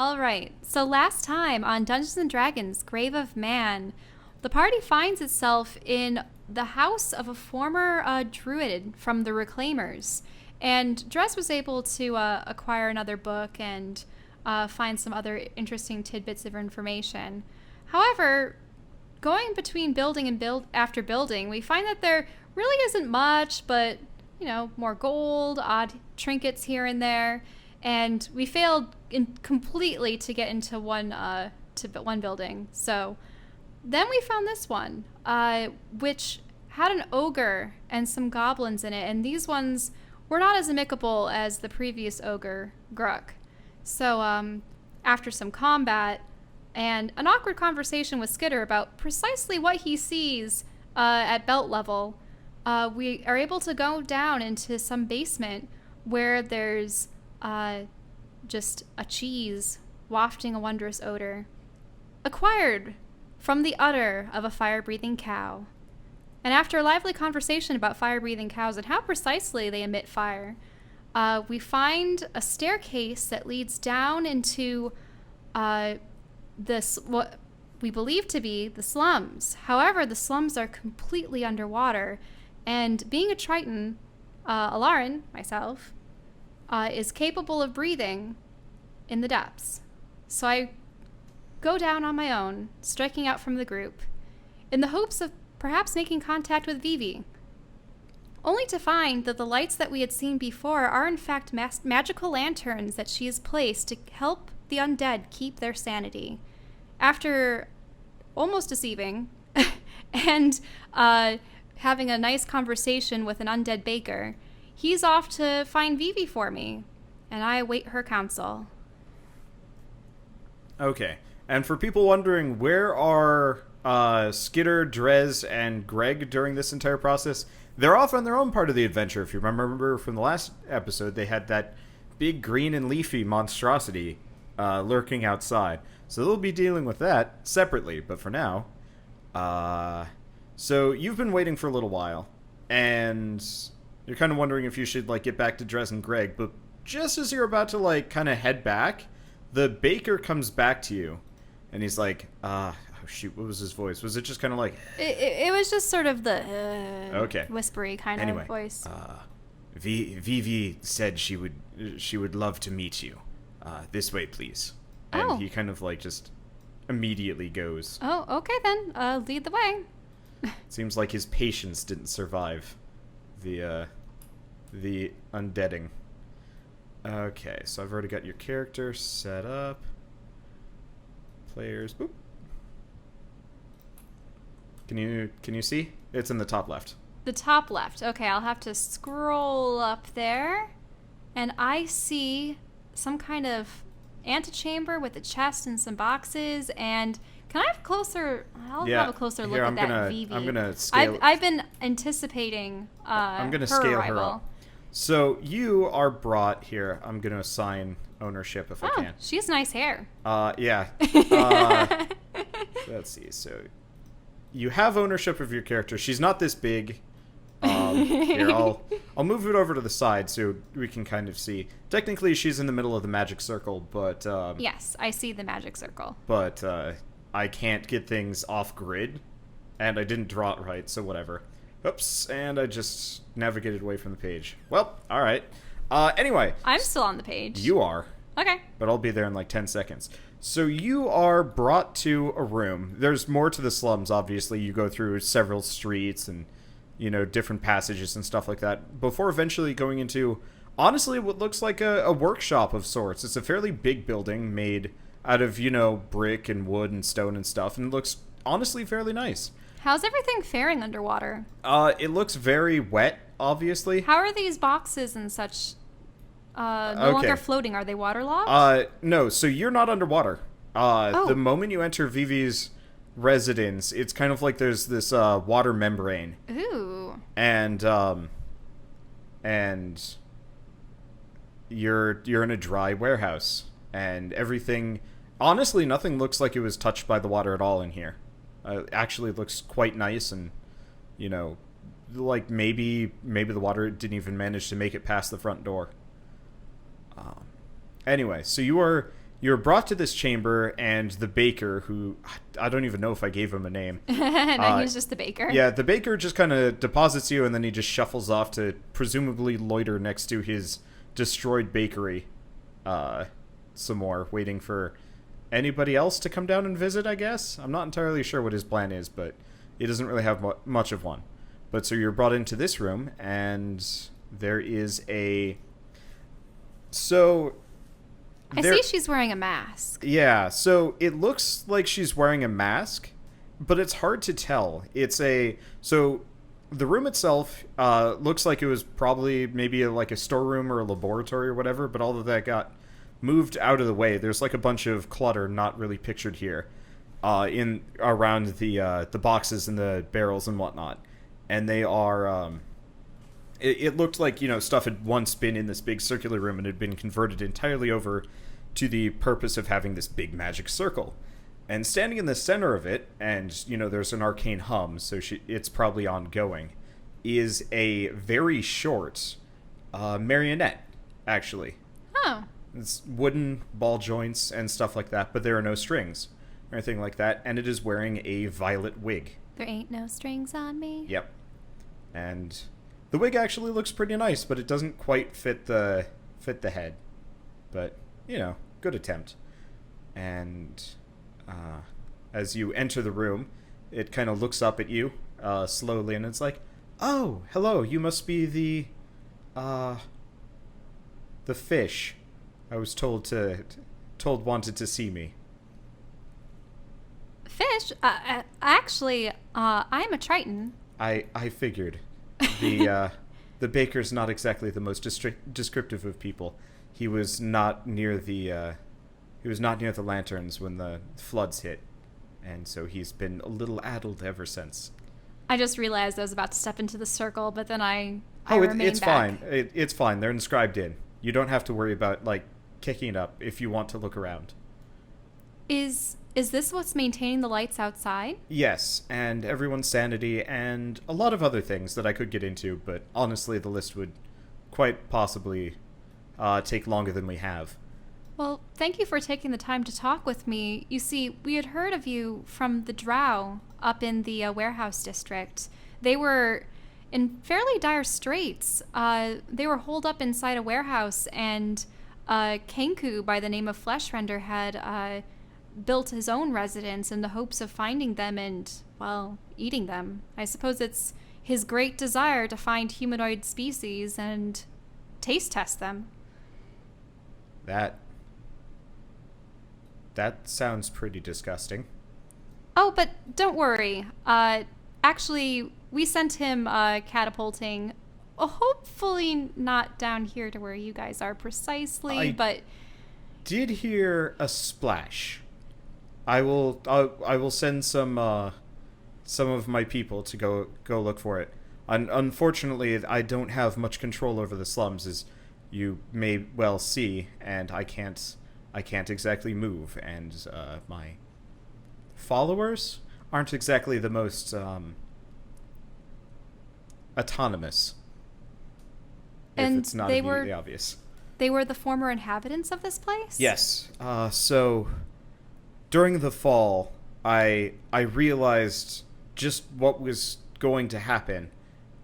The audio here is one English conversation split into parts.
All right. So last time on Dungeons and Dragons: Grave of Man, the party finds itself in the house of a former druid from the Reclaimers, and Dress was able to acquire another book and find some other interesting tidbits of information. However, going between building and after building, we find that there really isn't much, but more gold, odd trinkets here and there, and we failed completely to get into one building. So then we found this one, which had an ogre and some goblins in it, and these ones were not as amicable as the previous ogre, Gruk. So after some combat and an awkward conversation with Skitter about precisely what he sees at belt level, we are able to go down into some basement where there's just a cheese wafting a wondrous odor, acquired from the udder of a fire-breathing cow. And after a lively conversation about fire-breathing cows and how precisely they emit fire, we find a staircase that leads down into what we believe to be the slums. However, the slums are completely underwater, and being a Triton, Elaryn, myself, is capable of breathing in the depths. So I go down on my own, striking out from the group, in the hopes of perhaps making contact with Vivi, only to find that the lights that we had seen before are in fact magical lanterns that she has placed to help the undead keep their sanity. After almost deceiving and having a nice conversation with an undead baker, he's off to find Vivi for me, and I await her counsel. Okay, and for people wondering, where are Skitter, Drez, and Greg during this entire process? They're off on their own part of the adventure. If you remember from the last episode, they had that big green and leafy monstrosity lurking outside. So they'll be dealing with that separately, but for now... So you've been waiting for a little while, and you're kind of wondering if you should, get back to Drez and Greg, but just as you're about to, kind of head back, the baker comes back to you, and he's like, oh shoot, what was his voice? Was it just kind of like... It was just sort of the okay, whispery kind of voice. Vivi said she would love to meet you. This way, please. And he kind of, just immediately goes. Oh, okay then. Lead the way. Seems like his patience didn't survive the undeading. Okay, so I've already got your character set up. Players, boop. Can you see? It's in the top left. The top left. Okay, I'll have to scroll up there, and I see some kind of antechamber with a chest and some boxes. And can I have closer? I'll have a closer look at that Vivi. I'm gonna scale. I've been anticipating. I'm gonna her scale arrival. her up. So you are brought here. I'm gonna assign ownership if I can. She has nice hair. Yeah. Let's see. So you have ownership of your character. She's not this big. Here, I'll move it over to the side so we can kind of see. Technically, she's in the middle of the magic circle, but yes, I see the magic circle. But I can't get things off grid, and I didn't draw it right, so whatever. Oops, and I just navigated away from the page. Well, all right. Anyway, I'm still on the page. You are. Okay. But I'll be there in 10 seconds. So you are brought to a room. There's more to the slums, obviously. You go through several streets and, different passages and stuff like that, before eventually going into, honestly, what looks like a workshop of sorts. It's a fairly big building made out of, brick and wood and stone and stuff, and it looks, honestly, fairly nice. How's everything faring underwater? It looks very wet, obviously. How are these boxes and such no longer floating? Are they waterlogged? No, so you're not underwater. The moment you enter Vivi's residence, it's kind of like there's this water membrane. Ooh. And you're in a dry warehouse, and everything, honestly, nothing looks like it was touched by the water at all in here. Actually, it looks quite nice, and maybe the water didn't even manage to make it past the front door. Anyway, so you are You're brought to this chamber, and the baker, who I don't even know if I gave him a name. No, he's just the baker. Yeah, the baker just kind of deposits you, and then he just shuffles off to presumably loiter next to his destroyed bakery some more, waiting for anybody else to come down and visit, I guess. I'm not entirely sure what his plan is, but he doesn't really have much of one. But so you're brought into this room, and there is a... So... I see she's wearing a mask. Yeah, so it looks like she's wearing a mask, but it's hard to tell. So the room itself looks like it was probably maybe like a storeroom or a laboratory or whatever, but all of that got moved out of the way. There's like a bunch of clutter not really pictured here in around the boxes and the barrels and whatnot. And they are... It looked like, stuff had once been in this big circular room and had been converted entirely over to the purpose of having this big magic circle. And standing in the center of it, and, there's an arcane hum, so it's probably ongoing, is a very short marionette, actually. Oh. It's wooden ball joints and stuff like that, but there are no strings or anything like that, and it is wearing a violet wig. There ain't no strings on me. Yep. And... the wig actually looks pretty nice, but it doesn't quite fit the head. But, good attempt. And as you enter the room, it kind of looks up at you slowly, and it's like, "Oh, hello, you must be the fish I was told wanted to see me." Fish? Actually, I'm a Triton. I figured. The baker's not exactly the most descriptive of people. He was not near the lanterns when the floods hit, and so he's been a little addled ever since. I just realized I was about to step into the circle, but then I remained it's back. fine. It's fine. They're inscribed in. You don't have to worry about kicking it up if you want to look around. Is this what's maintaining the lights outside? Yes, and everyone's sanity, and a lot of other things that I could get into, but honestly the list would quite possibly take longer than we have. Well, thank you for taking the time to talk with me. You see, we had heard of you from the Drow up in the warehouse district. They were in fairly dire straits. They were holed up inside a warehouse, and Kenku, by the name of Fleshrender, had... built his own residence in the hopes of finding them and, well, eating them. I suppose it's his great desire to find humanoid species and taste test them. That sounds pretty disgusting. Oh, but don't worry. Actually, we sent him catapulting, hopefully not down here to where you guys are precisely, but... did hear a splash. I will send some of my people to go look for it. Unfortunately, I don't have much control over the slums, as you may well see, and I can't exactly move, and my followers aren't exactly the most autonomous. And if it's not immediately obvious. They were the former inhabitants of this place? Yes. So during the fall, I realized just what was going to happen,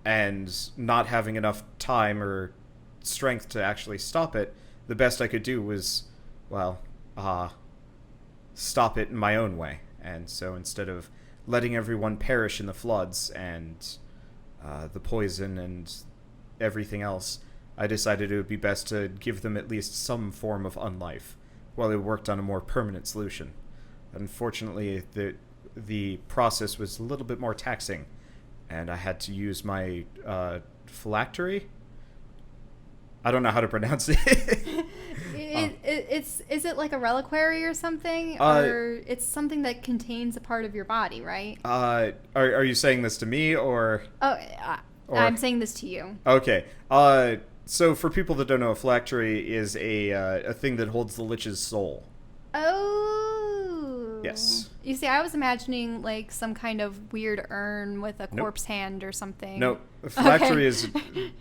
and not having enough time or strength to actually stop it, the best I could do was, stop it in my own way. And so instead of letting everyone perish in the floods and the poison and everything else, I decided it would be best to give them at least some form of unlife while they worked on a more permanent solution. Unfortunately, the process was a little bit more taxing, and I had to use my phylactery. I don't know how to pronounce it. Is it like a reliquary or something? Or it's something that contains a part of your body, right? Are you saying this to me, or... I'm saying this to you. Okay. So for people that don't know, a phylactery is a thing that holds the lich's soul. Oh. Yes. You see, I was imagining like some kind of weird urn with a corpse hand or something. No, a phylactery is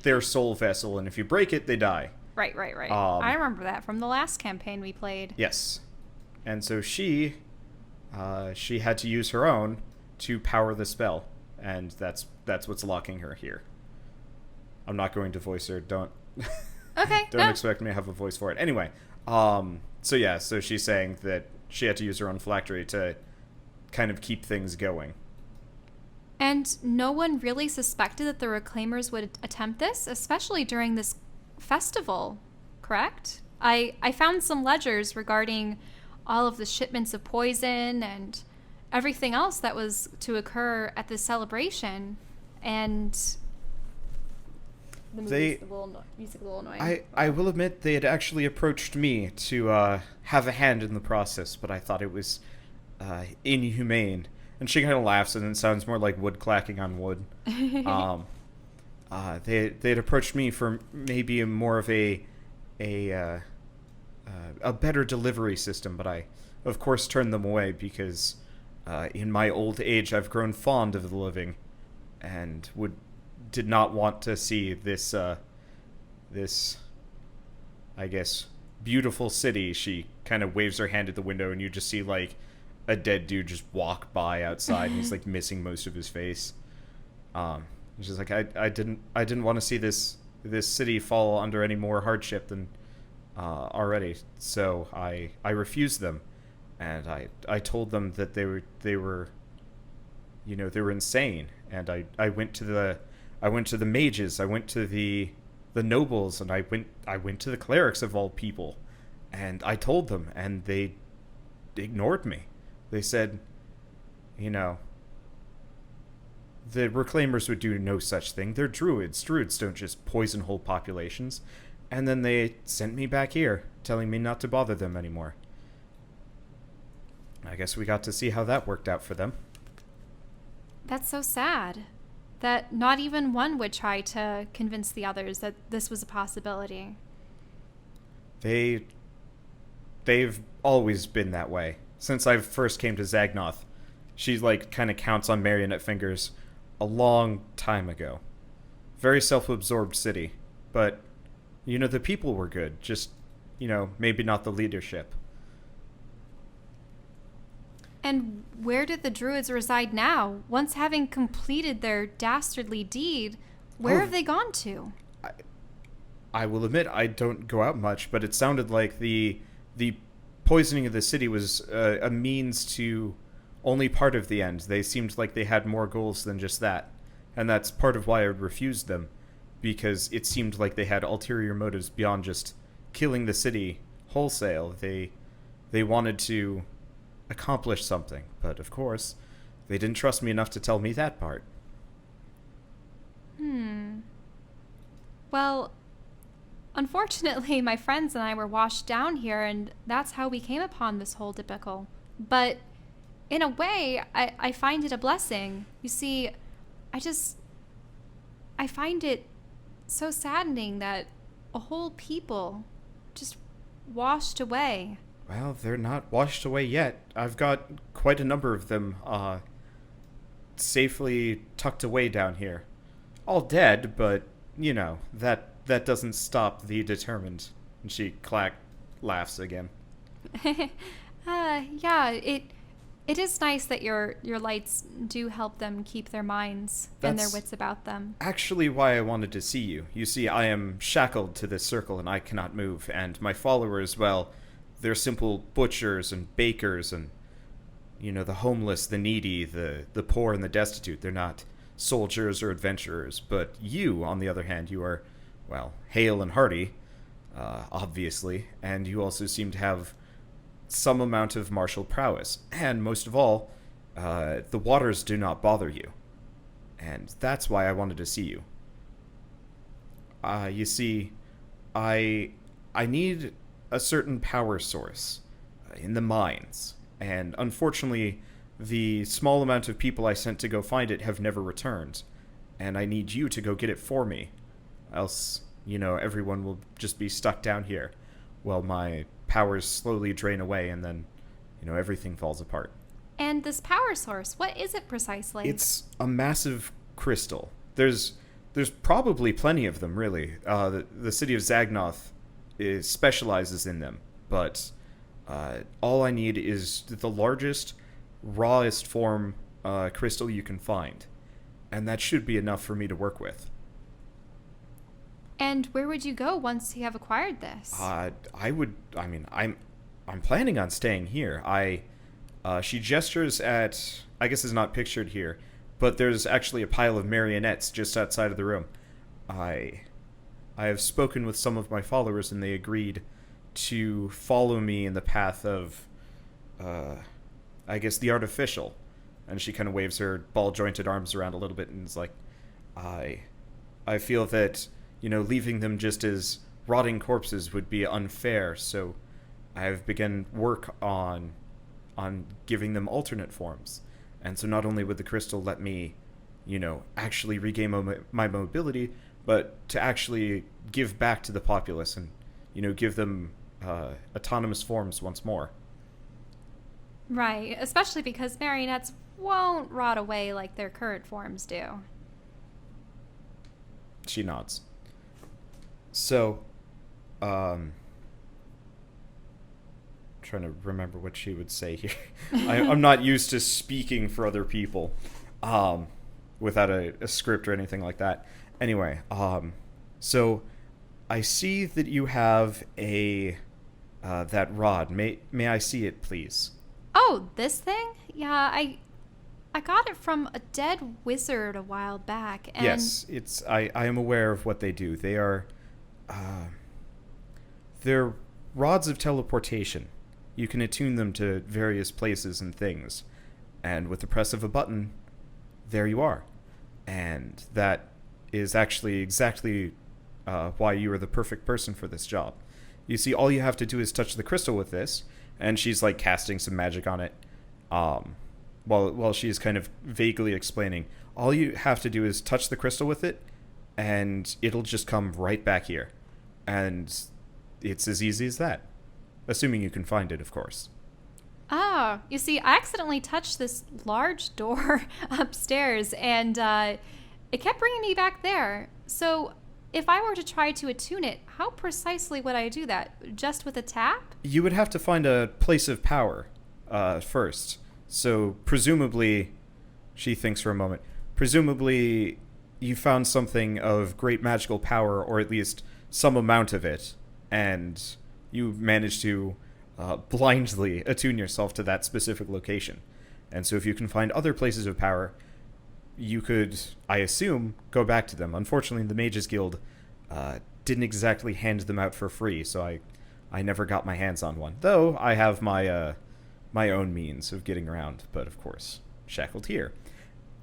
their soul vessel, and if you break it, they die. Right. I remember that from the last campaign we played. Yes. And so she had to use her own to power the spell, and that's what's locking her here. I'm not going to voice her. Don't Okay. don't expect me to have a voice for it. Anyway, so she's saying that she had to use her own phylactery to kind of keep things going. And no one really suspected that the Reclaimers would attempt this, especially during this festival, correct? I found some ledgers regarding all of the shipments of poison and everything else that was to occur at this celebration. And the music's a little annoying. I will admit they had actually approached me to have a hand in the process, but I thought it was inhumane. And she kind of laughs, and it sounds more like wood clacking on wood. They had approached me for maybe more of a better delivery system, but I, of course, turned them away because in my old age I've grown fond of the living, and did not want to see this I guess beautiful city. She kind of waves her hand at the window, and you just see like a dead dude just walk by outside, and he's like missing most of his face. It's just like I didn't want to see this city fall under any more hardship than already. So I refused them, and I told them that they were they were insane. And I went to the mages, I went to the nobles, and I went to the clerics of all people, and I told them, and they ignored me. They said, the Reclaimers would do no such thing. They're druids. Druids don't just poison whole populations. And then they sent me back here, telling me not to bother them anymore. I guess we got to see how that worked out for them. That's so sad that not even one would try to convince the others that this was a possibility. They've always been that way. Since I first came to Zagnoth, she kind of counts on marionette fingers a long time ago. Very self-absorbed city, but the people were good, just maybe not the leadership. And where did the druids reside now? Once having completed their dastardly deed, where have they gone to? I will admit I don't go out much, but it sounded like the poisoning of the city was a means to only part of the end. They seemed like they had more goals than just that. And that's part of why I refused them, because it seemed like they had ulterior motives beyond just killing the city wholesale. They wanted to accomplish something, but of course, they didn't trust me enough to tell me that part. Well, unfortunately, my friends and I were washed down here, and that's how we came upon this whole debacle. But in a way, I find it a blessing. You see, I find it so saddening that a whole people just washed away. Well, they're not washed away yet. I've got quite a number of them safely tucked away down here. All dead, but, that doesn't stop the determined. And she laughs again. Yeah, it is nice that your lights do help them keep their minds and their wits about them. Actually why I wanted to see you. You see, I am shackled to this circle and I cannot move, and my followers, well, they're simple butchers and bakers and, the homeless, the needy, the poor and the destitute. They're not soldiers or adventurers. But you, on the other hand, you are, well, hale and hearty, obviously, and you also seem to have some amount of martial prowess. And most of all, the waters do not bother you. And that's why I wanted to see you. You see, I need a certain power source in the mines, and unfortunately the small amount of people I sent to go find it have never returned, and I need you to go get it for me, else everyone will just be stuck down here while my powers slowly drain away, and then everything falls apart. And this power source, what is it precisely? It's a massive crystal. There's probably plenty of them, really. The city of Zagnoth specializes in them, but All I need is the largest, rawest form crystal you can find, and that should be enough for me to work with. And where would you go once you have acquired this? I'm planning on staying here. She gestures at, I guess it's not pictured here, but there's actually a pile of marionettes just outside of the room. I have spoken with some of my followers, and they agreed to follow me in the path of, I guess, the artificial. And she kind of waves her ball-jointed arms around a little bit and is like, I feel that, leaving them just as rotting corpses would be unfair, so I have begun work on giving them alternate forms. And so not only would the crystal let me, actually regain my mobility, but to actually give back to the populace and, give them autonomous forms once more. Right, especially because marionettes won't rot away like their current forms do. She nods. So, trying to remember what she would say here. I'm not used to speaking for other people without a script or anything like that. Anyway, so I see that you have that rod. May I see it, please? Oh, this thing? Yeah, I got it from a dead wizard a while back. And yes, I am aware of what they do. They are they're rods of teleportation. You can attune them to various places and things, and with the press of a button, there you are. And that is actually exactly why you are the perfect person for this job. You see, all you have to do is touch the crystal with this, and she's like casting some magic on it. While she's kind of vaguely explaining, all you have to do is touch the crystal with it, and it'll just come right back here. And it's as easy as that. Assuming you can find it, of course. Oh, you see, I accidentally touched this large door upstairs, and it kept bringing me back there. So if I were to try to attune it, how precisely would I do that? Just with a tap? You would have to find a place of power first. So presumably, she thinks for a moment, presumably you found something of great magical power, or at least some amount of it, and you managed to blindly attune yourself to that specific location. And so if you can find other places of power, you could, I assume, go back to them. Unfortunately, the Mages Guild didn't exactly hand them out for free, so I never got my hands on one. Though I have my my own means of getting around, but of course, shackled here.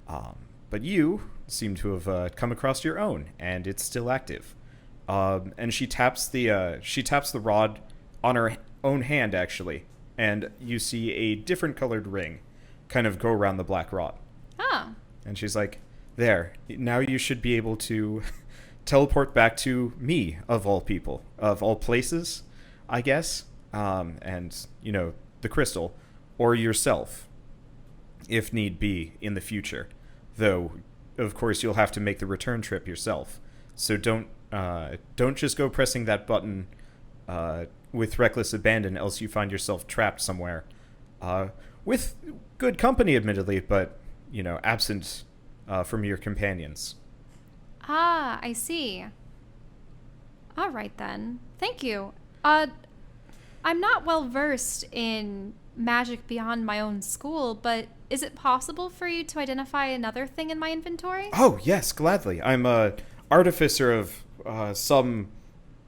But you seem to have come across your own, and it's still active. And she taps the rod on her own hand, actually, and you see a different colored ring kind of go around the black rod. Oh. And she's like, there, now you should be able to teleport back to me, of all people, of all places, I guess, and, the crystal, or yourself, if need be, in the future. Though, of course, you'll have to make the return trip yourself. So don't just go pressing that button with reckless abandon, else you find yourself trapped somewhere. With good company, admittedly, but, absent from your companions. Ah, I see. All right, then. Thank you. I'm not well versed in magic beyond my own school, but is it possible for you to identify another thing in my inventory? Oh, yes, gladly. I'm a artificer of some,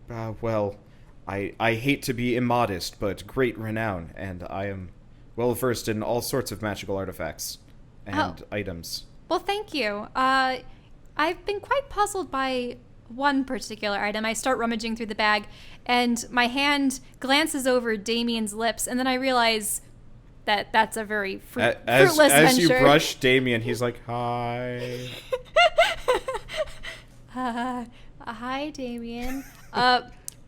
I hate to be immodest, but great renown, and I am well versed in all sorts of magical artifacts and items. Well, thank you. I've been quite puzzled by one particular item. I start rummaging through the bag, and my hand glances over Damien's lips, and then I realize that that's a very fruitless venture. As you brush Damien, he's like, hi. Hi, Damien.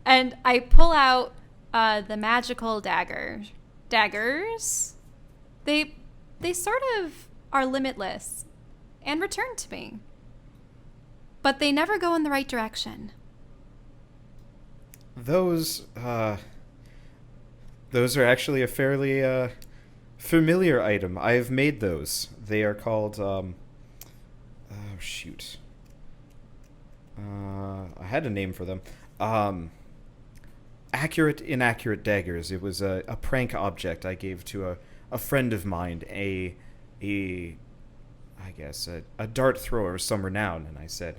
And I pull out the magical daggers. They sort of are limitless and return to me. But they never go in the right direction. Those, Those are actually a fairly familiar item. I have made those. They are called, oh shoot. I had a name for them. Accurate, inaccurate daggers. It was a prank object I gave to a friend of mine, I guess, a dart thrower of some renown, and I said,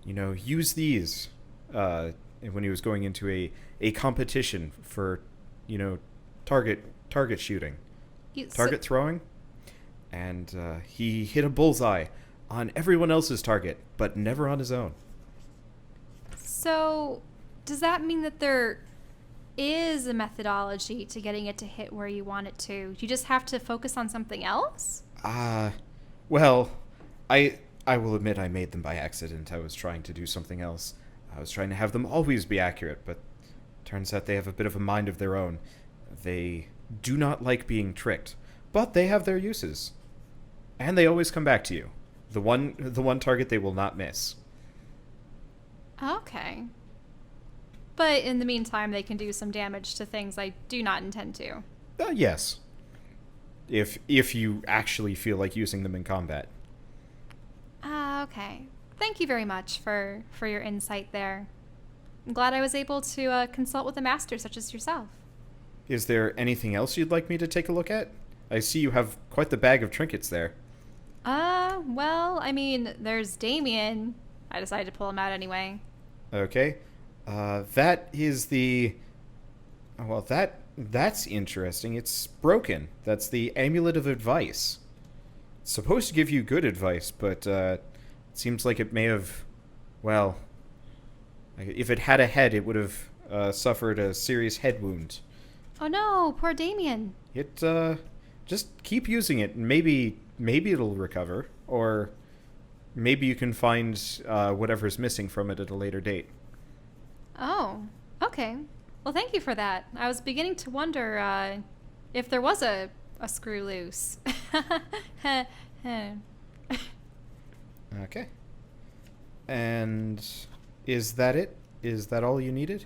use these, when he was going into a competition for, target shooting. Target throwing. And he hit a bullseye on everyone else's target, but never on his own. So, does that mean that there is a methodology to getting it to hit where you want it to? You just have to focus on something else? Well, I will admit I made them by accident. I was trying to do something else. I was trying to have them always be accurate, but turns out they have a bit of a mind of their own. They do not like being tricked, but they have their uses. And they always come back to you. The one target they will not miss. Okay. But in the meantime, they can do some damage to things I do not intend to. Yes. If you actually feel like using them in combat. Okay. Thank you very much for your insight there. I'm glad I was able to consult with a master such as yourself. Is there anything else you'd like me to take a look at? I see you have quite the bag of trinkets there. Well, I mean, there's Damien. I decided to pull him out anyway. Okay. That is the... Well, that's interesting. It's broken. That's the Amulet of Advice. It's supposed to give you good advice, but it seems like it may have... Well, if it had a head, it would have suffered a serious head wound. Oh no, poor Damien. It, just keep using it, and maybe it'll recover, or maybe you can find whatever's missing from it at a later date. Oh, okay. Well, thank you for that. I was beginning to wonder if there was a screw loose. Okay. And is that it? Is that all you needed?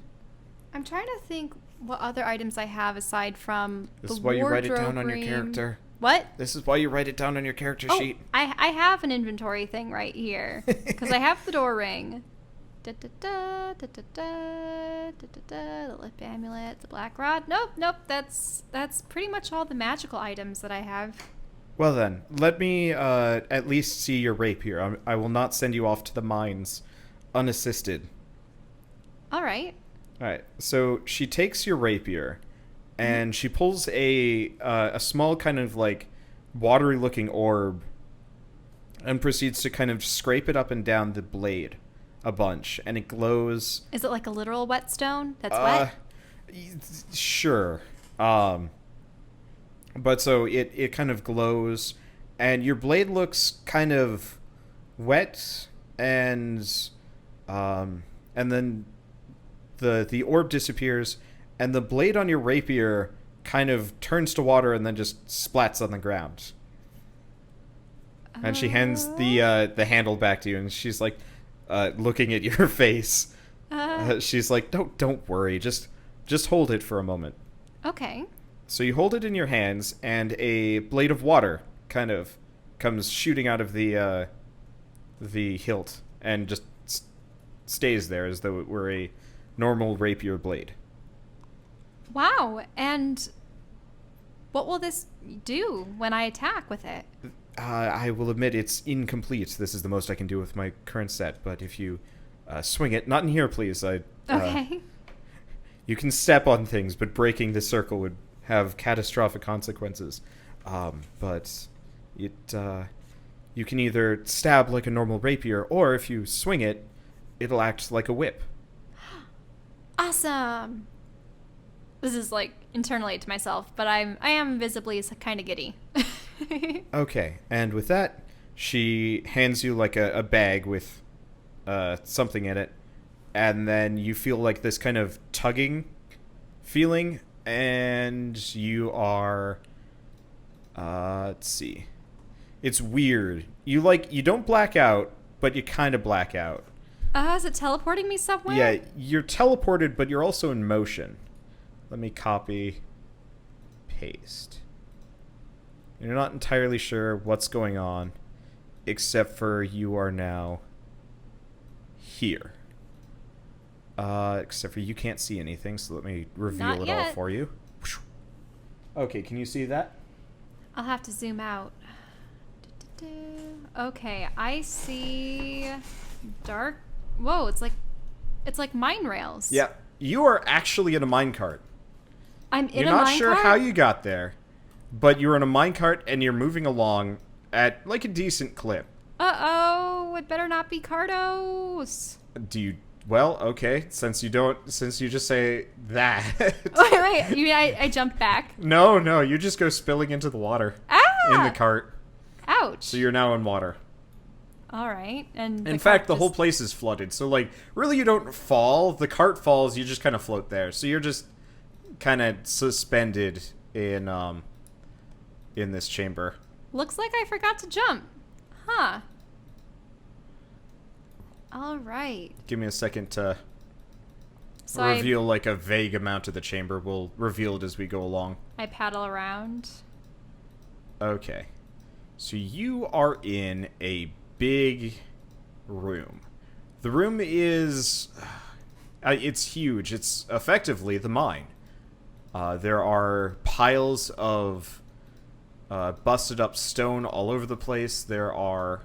I'm trying to think what other items I have aside from This the is why you write it down on your room. character. What? This is why you write it down on your character sheet. I have an inventory thing right here because I have the door ring. The lip amulet, the black rod. Nope. That's pretty much all the magical items that I have. Well then, let me at least see your rapier. I will not send you off to the mines unassisted. All right. Alright, so she takes your rapier, and she pulls a small kind of like watery looking orb and proceeds to kind of scrape it up and down the blade a bunch, and it glows. Is it like a literal whetstone that's wet? Sure. But so it kind of glows, and your blade looks kind of wet, and then the orb disappears, and the blade on your rapier kind of turns to water and then just splats on the ground. And she hands the handle back to you, and she's like, looking at your face. She's like, don't worry, just hold it for a moment. Okay. So you hold it in your hands, and a blade of water kind of comes shooting out of the hilt and just stays there as though it were a normal rapier blade. Wow. And what will this do when I attack with it? I will admit it's incomplete. This is the most I can do with my current set, but if you swing it, not in here, please. Okay. You can step on things, but breaking the circle would have catastrophic consequences. But you can either stab like a normal rapier, or if you swing it, it'll act like a whip. Awesome. This is like internally to myself, but I am visibly kind of giddy. Okay, and with that, she hands you like a bag with something in it, and then you feel like this kind of tugging feeling, and you are let's see, it's weird. You don't black out, but you kind of black out. Is it teleporting me somewhere? Yeah, you're teleported, but you're also in motion. Let me copy haste. You're not entirely sure what's going on, except for you are now here. Except for you can't see anything, so let me reveal it all for you. Okay, can you see that? I'll have to zoom out. Okay, I see dark. Whoa, it's like mine rails. Yeah, you are actually in a minecart. I'm in You're a not minecart? sure how you got there, but you're in a minecart and you're moving along at like a decent clip. Uh-oh, it better not be Cardos. Do you... Well, okay, since you just say that... Wait, you mean I jumped back? No, you just go spilling into the water. Ah! In the cart. Ouch. So you're now in water. All right, and In fact, the whole place is flooded, so, like, really you don't fall. The cart falls, you just kind of float there. So you're just kind of suspended in this chamber. Looks like I forgot to jump. Huh. All right. Give me a second to So reveal, like, a vague amount of the chamber. We'll reveal it as we go along. I paddle around. Okay. So you are in a big room. The room is... it's huge. It's effectively the mine. There are piles of busted up stone all over the place. There are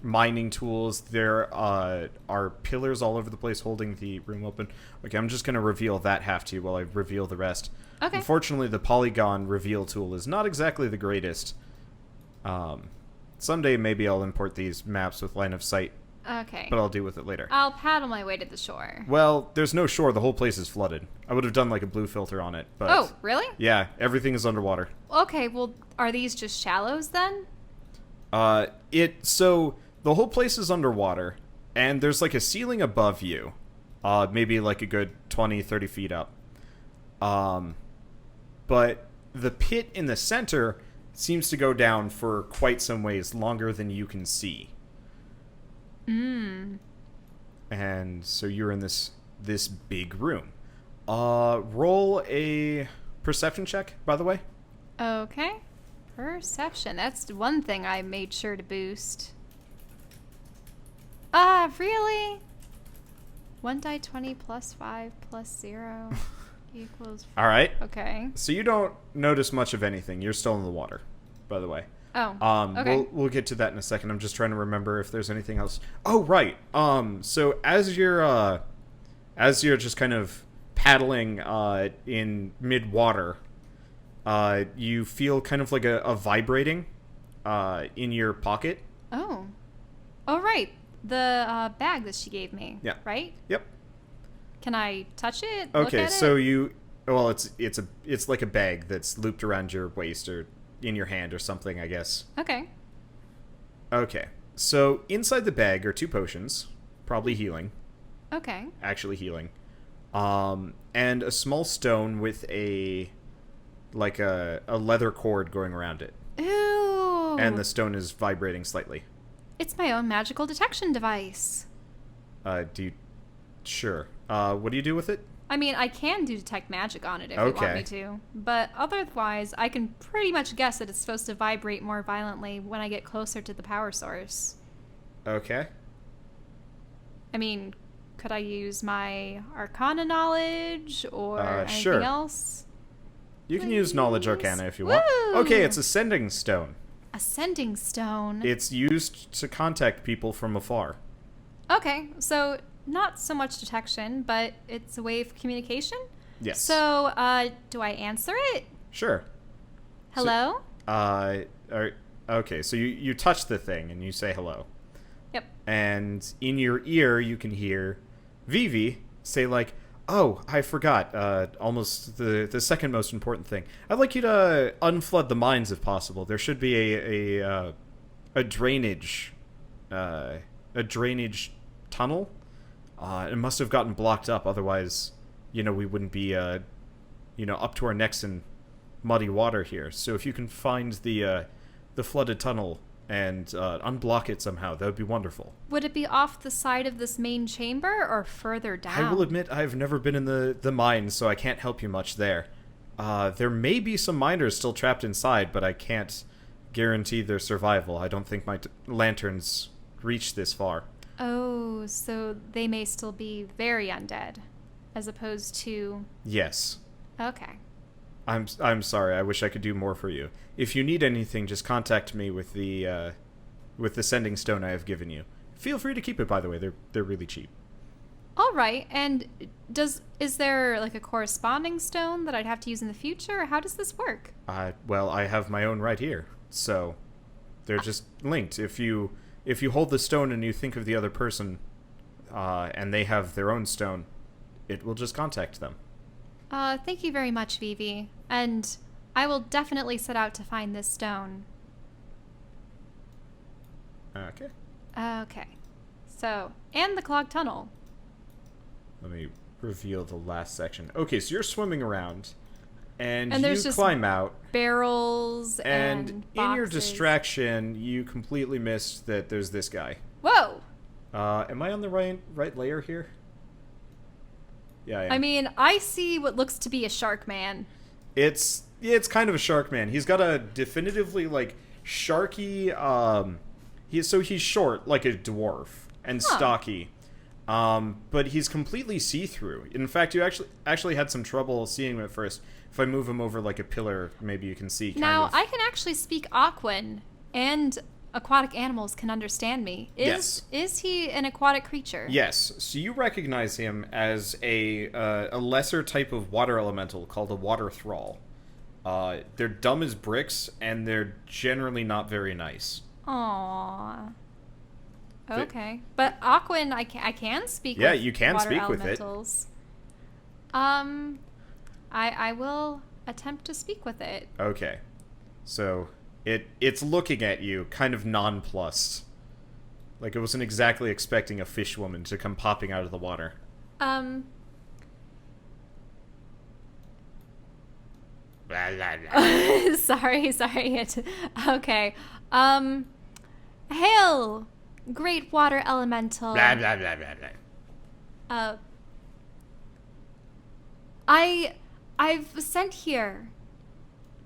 mining tools. There are pillars all over the place holding the room open. Okay, I'm just going to reveal that half to you while I reveal the rest. Okay. Unfortunately, the polygon reveal tool is not exactly the greatest. Someday maybe I'll import these maps with line of sight, Okay. but I'll deal with it later. I'll paddle my way to the shore. Well, there's no shore. The whole place is flooded. I would have done like a blue filter on it, but... Oh, really? Yeah, everything is underwater. Okay, well, are these just shallows then? So the whole place is underwater, and there's like a ceiling above you, maybe like a good 20, 30 feet up. But the pit in the center seems to go down for quite some ways, longer than you can see. And so you're in this big room. Roll a perception check, by the way. Okay. Perception. That's one thing I made sure to boost. Really? 1 die 20 plus 5 plus 0 equals... All right. Okay. So you don't notice much of anything. You're still in the water, by the way. Oh, okay. We'll get to that in a second. I'm just trying to remember if there's anything else. Oh, right. So as you're just kind of paddling in mid-water, you feel kind of like a vibrating in your pocket. Oh. Oh, right. The bag that she gave me. Yeah. Right? Yep. Can I touch it? Look Okay, at so it? it's like a bag that's looped around your waist or in your hand or something, I guess. Okay. Okay. So inside the bag are 2 potions, probably healing. Okay. Actually healing. And a small stone with a leather cord going around it. Ooh. And the stone is vibrating slightly. It's my own magical detection device. Sure. What do you do with it? I mean, I can do detect magic on it if you want me to. But otherwise, I can pretty much guess that it's supposed to vibrate more violently when I get closer to the power source. Okay. I mean, could I use my Arcana knowledge or anything sure. else? You can use Knowledge Arcana if you want. Woo! Okay, it's Ascending Stone. Ascending stone. It's used to contact people from afar. Okay, so not so much detection, but it's a way of communication? Yes. So, do I answer it? Sure. Hello? Okay, so you touch the thing and you say hello. Yep. And in your ear you can hear Vivi say like, "Oh, I forgot. Almost the second most important thing. I'd like you to unflood the mines if possible. There should be a drainage tunnel. It must have gotten blocked up. Otherwise, we wouldn't be up to our necks in muddy water here. So if you can find the flooded tunnel and unblock it somehow, that would be wonderful." Would it be off the side of this main chamber or further down? I will admit I've never been in the mine, so I can't help you much there. There may be some miners still trapped inside, but I can't guarantee their survival. I don't think my lanterns reach this far. Oh, so they may still be very undead, as opposed to... Yes. Okay. I'm sorry. I wish I could do more for you. If you need anything, just contact me with the sending stone I have given you. Feel free to keep it, by the way. They're really cheap. All right. And is there like a corresponding stone that I'd have to use in the future? Or how does this work? Well, I have my own right here. So they're just linked. If you hold the stone and you think of the other person, and they have their own stone, it will just contact them. Thank you very much, Vivi. And I will definitely set out to find this stone. Okay. Okay. So, and the Clogged Tunnel. Let me reveal the last section. Okay, so you're swimming around, and there's you just climb out. Barrels and in boxes. your distraction, you completely missed that there's this guy. Whoa! Am I on the right layer here? Yeah, I am. I mean, I see what looks to be a shark man. It's kind of a shark man. He's got a definitively like sharky. He's short like a dwarf and stocky, but he's completely see-through. In fact, you actually had some trouble seeing him at first. If I move him over like a pillar, maybe you can see. I can actually speak Aquan, and aquatic animals can understand me. Is he an aquatic creature? Yes. So you recognize him as a lesser type of water elemental called a water thrall. They're dumb as bricks, and they're generally not very nice. Aww. Okay. But Aquan, I can speak with Yeah, you can water speak elementals. with it. I will attempt to speak with it. Okay. So it's looking at you, kind of nonplussed. Like it wasn't exactly expecting a fish woman to come popping out of the water. Sorry. Okay. Hail, great water elemental. Blah, blah, blah, blah, blah. I've sent here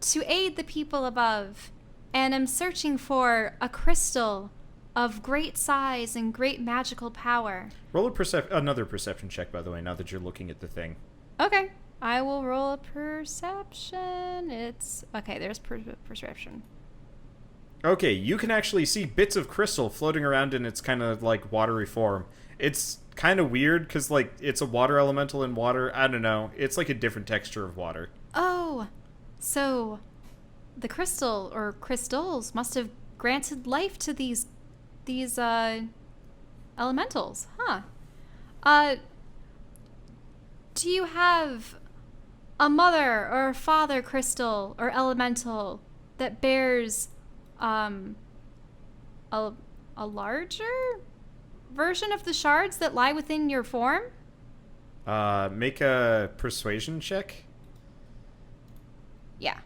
to aid the people above, and am searching for a crystal of great size and great magical power. Roll another perception check, by the way, now that you're looking at the thing. Okay. I will roll a perception. There's perception. Okay, you can actually see bits of crystal floating around in its kind of like watery form. It's kind of weird because like it's a water elemental in water. I don't know. It's like a different texture of water. Oh, so the crystal or crystals must have granted life to these elementals, huh? Do you have a mother or a father crystal or elemental that bears a larger version of the shards that lie within your form? Make a persuasion check. Yeah.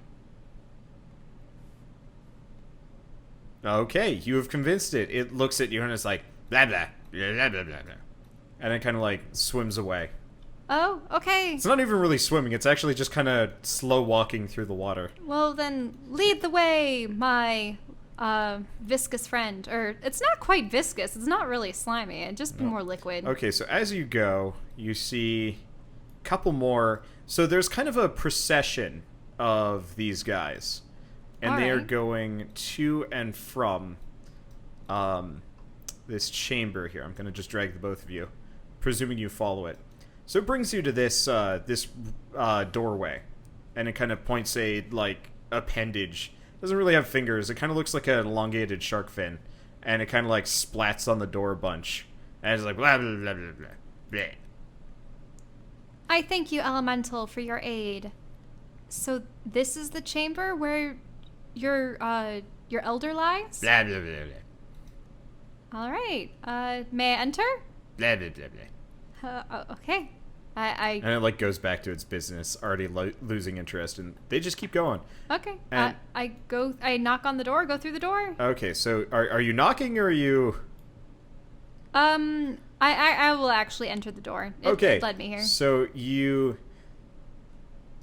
Okay, you have convinced it. It looks at you and it's like, blah, blah, blah, blah, blah, blah. And it kind of like swims away. Oh, okay. It's not even really swimming. It's actually just kind of slow walking through the water. Well, then lead the way, my viscous friend. Or it's not quite viscous. It's not really slimy. It'd just be more liquid. Okay, so as you go, you see a couple more. So there's kind of a procession of these guys. And they are going to and from this chamber here. I'm going to just drag the both of you, presuming you follow it. So it brings you to this doorway, and it kind of points a appendage. It doesn't really have fingers. It kind of looks like an elongated shark fin, and it kind of like splats on the door a bunch, and it's like blah blah blah blah blah. Blah. I thank you, Elemental, for your aid. So this is the chamber where your elder lies? Blah blah blah blah. All right. May I enter? Blah blah blah blah. Okay. And it like goes back to its business, already losing interest, and they just keep going. Okay. And I knock on the door. Go through the door. Okay, so are you knocking or are you? I will actually enter the door. It led me here. So you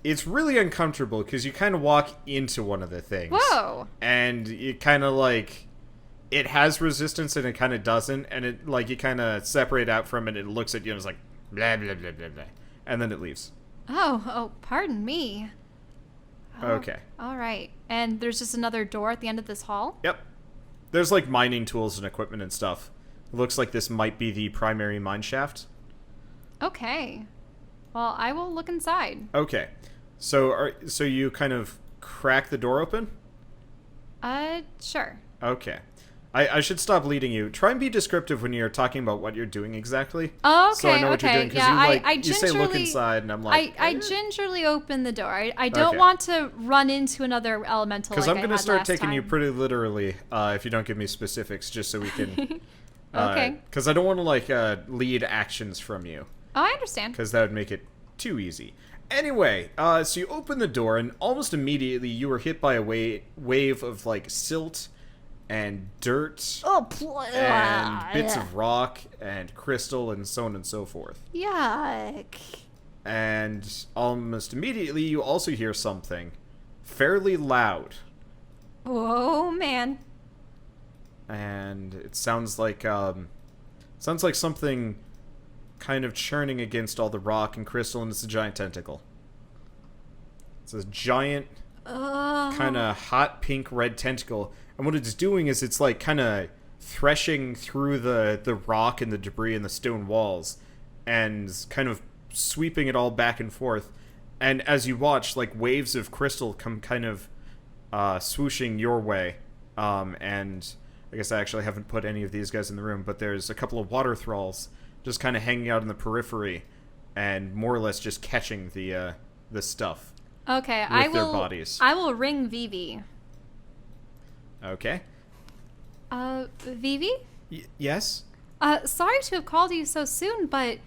it's really uncomfortable because you kind of walk into one of the things. Whoa! And it kind of like, it has resistance and it kind of doesn't, and it like you kind of separate out from it. It looks at you and it's like blah blah blah blah blah, and then it leaves. Oh, pardon me. Oh, Okay. All right. And there's just another door at the end of this hall? Yep. There's like mining tools and equipment and stuff. It looks like this might be the primary mineshaft. Okay. Well, I will look inside. Okay. So you kind of crack the door open? Sure. Okay. I should stop leading you. Try and be descriptive when you're talking about what you're doing exactly. Oh, okay, so I know what you're doing. Because you say look inside, and I'm like... I gingerly open the door. I don't want to run into another elemental because like I'm going to I start had last taking you time. pretty literally if you don't give me specifics, just so we can... Okay. Because I don't want to, lead actions from you. Oh, I understand. Because that would make it too easy. Anyway, so you open the door, and almost immediately you were hit by a wave of, silt and dirt and bits of rock and crystal and so on and so forth. Yuck. And almost immediately you also hear something fairly loud. Oh, man. And it sounds like something kind of churning against all the rock and crystal, and it's a giant tentacle. It's a giant kind of hot pink red tentacle, and what it's doing is it's kind of threshing through the rock and the debris and the stone walls and kind of sweeping it all back and forth. And as you watch, waves of crystal come kind of swooshing your way. And I guess I actually haven't put any of these guys in the room, but there's a couple of water thralls just kind of hanging out in the periphery and more or less just catching the stuff. Okay, with their bodies. I will ring Vivi. Okay. Vivi? Yes? Sorry to have called you so soon, but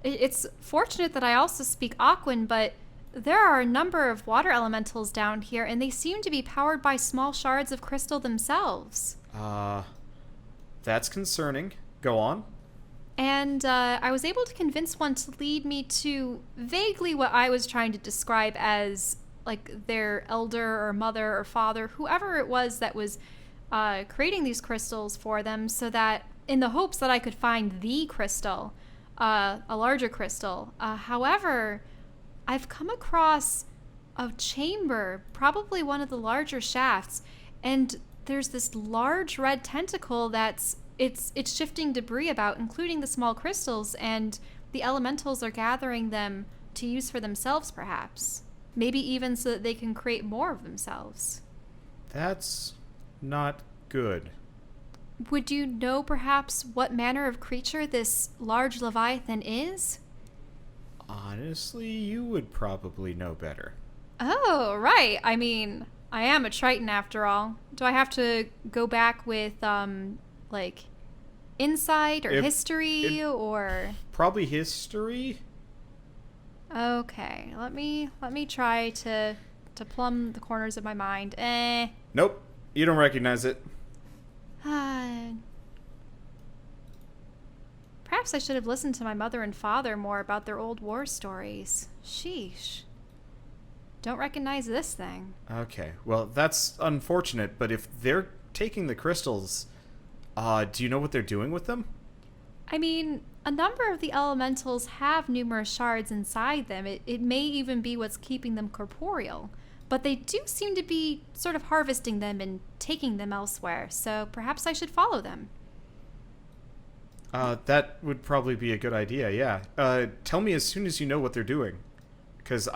it's fortunate that I also speak Aquan, but there are a number of water elementals down here, and they seem to be powered by small shards of crystal themselves. That's concerning. Go on. And I was able to convince one to lead me to vaguely what I was trying to describe as their elder or mother or father, whoever it was that was creating these crystals for them, so that in the hopes that I could find the crystal, a larger crystal. However, I've come across a chamber, probably one of the larger shafts, and there's this large red tentacle that's it's shifting debris about, including the small crystals, and the elementals are gathering them to use for themselves, perhaps. Maybe even so that they can create more of themselves. That's not good. Would you know, perhaps, what manner of creature this large Leviathan is? Honestly, you would probably know better. Oh, right. I mean, I am a Triton after all. Do I have to go back with, insight or history or... Probably history? Okay, let me try to plumb the corners of my mind. Nope, you don't recognize it. Perhaps I should have listened to my mother and father more about their old war stories. Sheesh. Don't recognize this thing. Okay, well, that's unfortunate, but if they're taking the crystals, do you know what they're doing with them? I mean, a number of the elementals have numerous shards inside them. It may even be what's keeping them corporeal. But they do seem to be sort of harvesting them and taking them elsewhere, so perhaps I should follow them. That would probably be a good idea, yeah. Tell me as soon as you know what they're doing. Because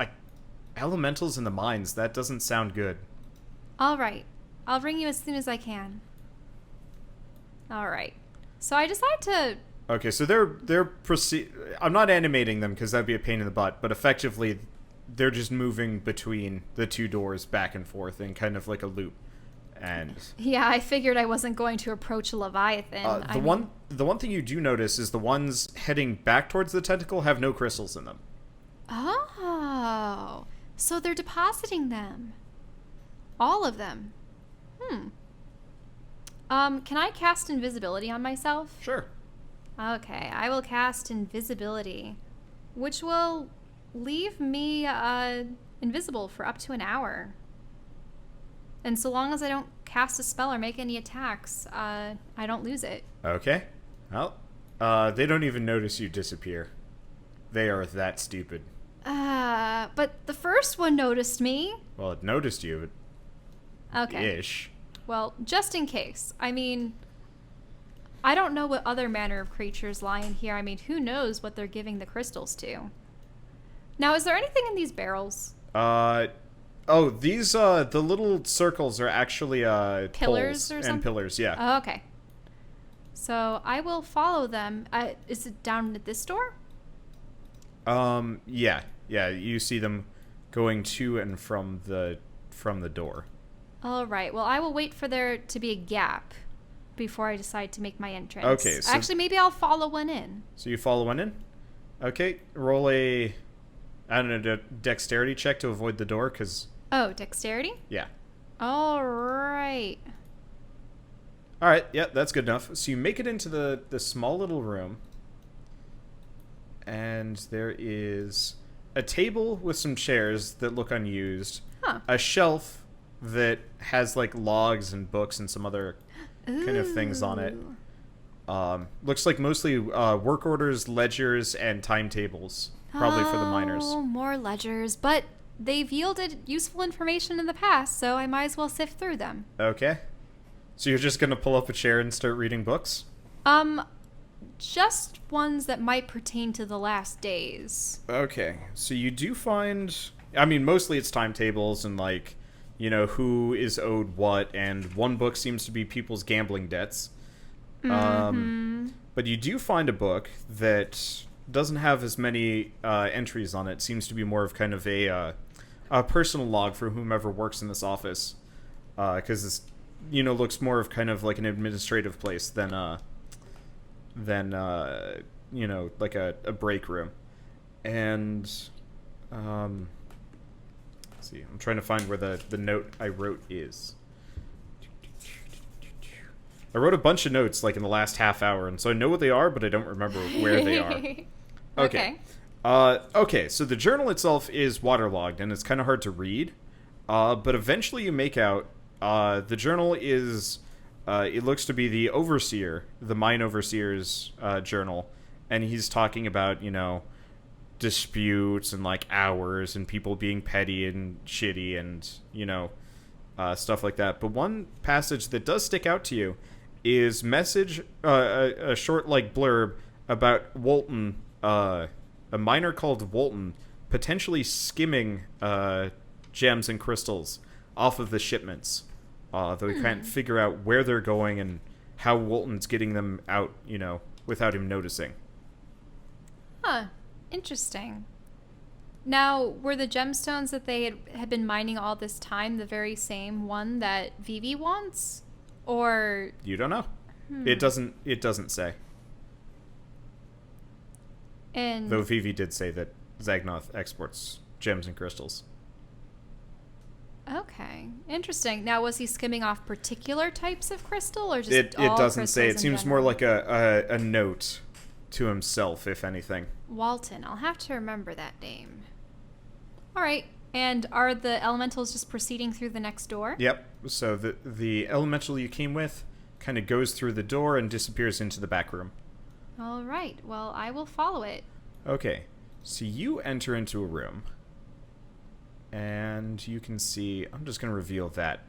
elementals in the mines, that doesn't sound good. All right. I'll ring you as soon as I can. All right. So I decided to... Okay, so I'm not animating them because that'd be a pain in the butt, but effectively they're just moving between the two doors back and forth in kind of like a loop. And yeah, I figured I wasn't going to approach a Leviathan. The one thing you do notice is the ones heading back towards the tentacle have no crystals in them. Oh, so they're depositing them. All of them. Can I cast invisibility on myself? Sure. Okay, I will cast invisibility, which will leave me invisible for up to an hour. And so long as I don't cast a spell or make any attacks, I don't lose it. Okay. Well, they don't even notice you disappear. They are that stupid. But the first one noticed me. Well, it noticed you. Okay. Ish. Well, just in case. I mean, I don't know what other manner of creatures lie in here. I mean, who knows what they're giving the crystals to? Now, is there anything in these barrels? Oh, these, the little circles are actually, Pillars poles or and something? pillars, yeah. Oh, okay. So I will follow them. Is it down at this door? Yeah. Yeah, you see them going to and from the door. All right. Well, I will wait for there to be a gap before I decide to make my entrance. Okay, so... Actually, maybe I'll follow one in. So you follow one in? Okay, roll a, I don't know, dexterity check to avoid the door, because... Oh, dexterity? Yeah. All right. All right, yeah, that's good enough. So you make it into the small little room, and there is a table with some chairs that look unused, a shelf that has like logs and books and some other kind of things on it. Looks like mostly work orders, ledgers, and timetables, probably for the miners. Oh, more ledgers, but they've yielded useful information in the past, so I might as well sift through them. Okay. So you're just going to pull up a chair and start reading books? Just ones that might pertain to the last days. Okay. So you do find... I mean, mostly it's timetables and, like, you know, who is owed what, and one book seems to be people's gambling debts. But you do find a book that doesn't have as many entries on it. Seems to be more of kind of a personal log for whomever works in this office. Because this, you know, looks more of kind of like an administrative place than you know, like a break room. And let's see, I'm trying to find where the note I wrote is. I wrote a bunch of notes like in the last half hour, and so I know what they are, but I don't remember where they are. Okay. Okay, so the journal itself is waterlogged, and it's kind of hard to read. But eventually you make out the journal is... it looks to be the overseer, the mine overseer's journal, and he's talking about, you know, disputes and, like, hours and people being petty and shitty and, you know, stuff like that. But one passage that does stick out to you is a short, like, blurb about Walton, a miner called Walton, potentially skimming gems and crystals off of the shipments. Though we can't figure out where they're going and how Walton's getting them out, you know, without him noticing. Huh. Interesting. Now, were the gemstones that they had been mining all this time the very same one that Vivi wants? Or... You don't know. It doesn't say. And... Though Vivi did say that Zagnoth exports gems and crystals. Okay, interesting. Now, was he skimming off particular types of crystal, or just it all doesn't crystals say. It in seems general? more like a note to himself, if anything. Walton. I'll have to remember that name. All right. And are the elementals just proceeding through the next door? Yep. So the elemental you came with kind of goes through the door and disappears into the back room. All right. Well, I will follow it. Okay. So you enter into a room. And you can see... I'm just going to reveal that.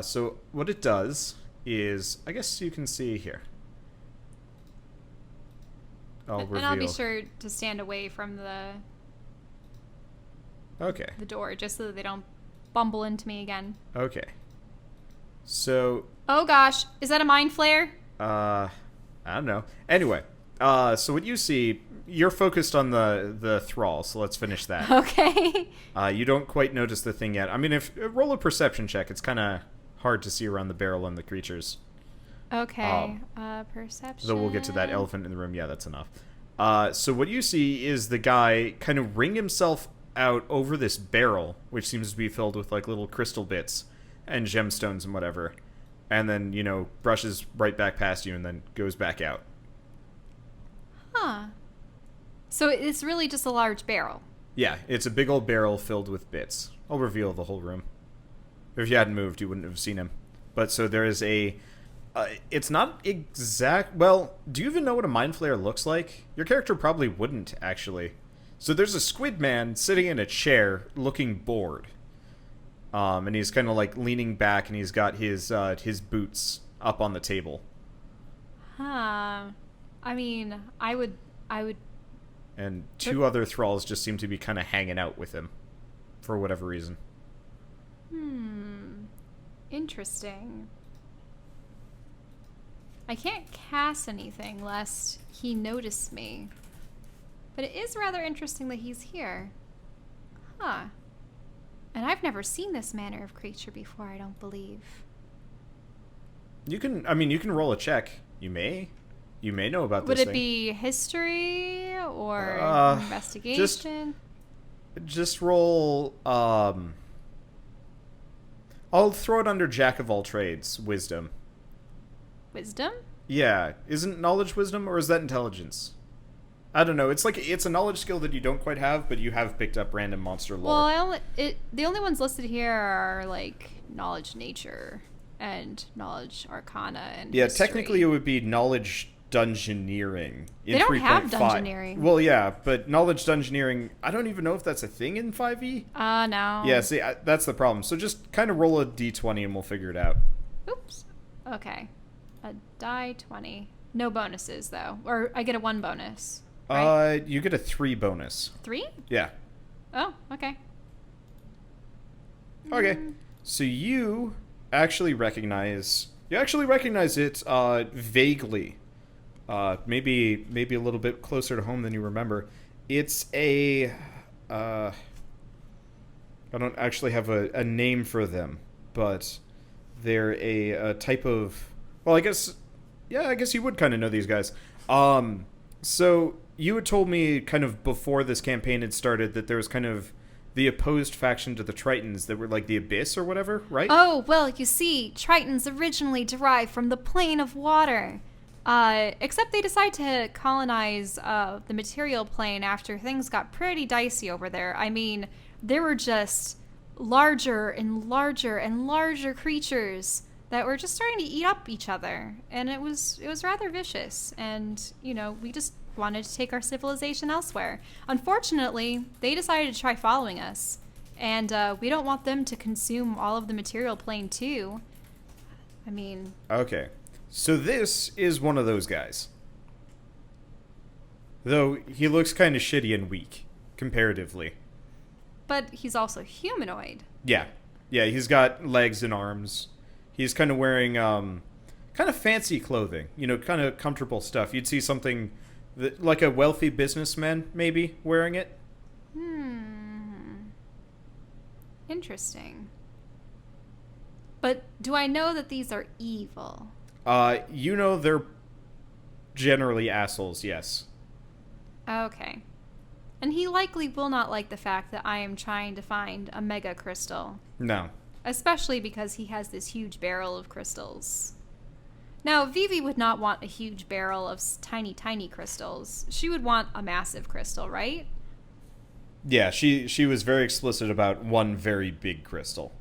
So what it does is... I guess you can see here. And I'll be sure to stand away from the door, just so that they don't bumble into me again. Okay. So... Oh gosh, is that a mind flare? I don't know. Anyway, so what you see... You're focused on the thrall, so let's finish that. Okay. You don't quite notice the thing yet. I mean, if roll a perception check, it's kind of hard to see around the barrel and the creatures. Okay. Perception. Though we'll get to that elephant in the room. Yeah, that's enough. So what you see is the guy kind of wring himself out over this barrel, which seems to be filled with like little crystal bits and gemstones and whatever, and then, you know, brushes right back past you and then goes back out. Huh. So it's really just a large barrel. Yeah, it's a big old barrel filled with bits. I'll reveal the whole room. If you hadn't moved, you wouldn't have seen him. But so there is a... it's not exact... Well, do you even know what a Mind Flayer looks like? Your character probably wouldn't, actually. So there's a squid man sitting in a chair looking bored. And he's kind of like leaning back and he's got his boots up on the table. Huh. I mean, I would... And two other thralls just seem to be kind of hanging out with him. For whatever reason. Interesting. I can't cast anything lest he notice me. But it is rather interesting that he's here. Huh. And I've never seen this manner of creature before, I don't believe. You can roll a check. You may know about this Would it thing. be history or investigation? Just roll, I'll throw it under Jack of all trades, wisdom. Wisdom? Yeah. Isn't knowledge wisdom, or is that intelligence? I don't know. It's a knowledge skill that you don't quite have, but you have picked up random monster lore. Well, the only ones listed here are, like, knowledge nature and knowledge arcana and history. Technically it would be knowledge dungeoneering. They don't have dungeoneering. Well, yeah, but knowledge dungeoneering, I don't even know if that's a thing in 5e. No. Yeah, see, that's the problem. So just kind of roll a d20 and we'll figure it out. Oops. Okay. A die 20. No bonuses, though. Or I get a 1 bonus. Right? You get a 3 bonus. 3? Yeah. Oh, okay. Okay. So you actually recognize it vaguely. Maybe a little bit closer to home than you remember. It's a I don't actually have a name for them, but they're a type of, well, I guess you would kind of know these guys. So you had told me kind of before this campaign had started that there was kind of the opposed faction to the Tritons that were like the Abyss or whatever, right? Oh, well, you see, Tritons originally derived from the plane of water. Except they decided to colonize the material plane after things got pretty dicey over there. I mean, there were just larger and larger and larger creatures that were just starting to eat up each other. And it was rather vicious. And, we just wanted to take our civilization elsewhere. Unfortunately, they decided to try following us. And we don't want them to consume all of the material plane, too. I mean... Okay. So this is one of those guys. Though he looks kind of shitty and weak, comparatively. But he's also humanoid. Yeah. Yeah, he's got legs and arms. He's kind of wearing kind of fancy clothing. Kind of comfortable stuff. You'd see something that, like a wealthy businessman, maybe, wearing it. Interesting. But do I know that these are evil? They're generally assholes, yes. Okay. And he likely will not like the fact that I am trying to find a mega crystal. No. Especially because he has this huge barrel of crystals. Now, Vivi would not want a huge barrel of tiny, tiny crystals. She would want a massive crystal, right? Yeah, she was very explicit about one very big crystal.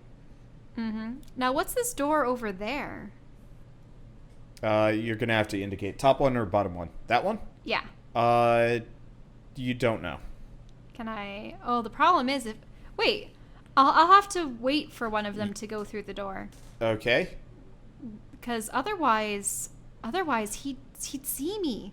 Now, what's this door over there? You're going to have to indicate top one or bottom one. That one? Yeah. You don't know. Can I... Oh, the problem is if... Wait. I'll have to wait for one of them to go through the door. Okay. Because otherwise he'd see me.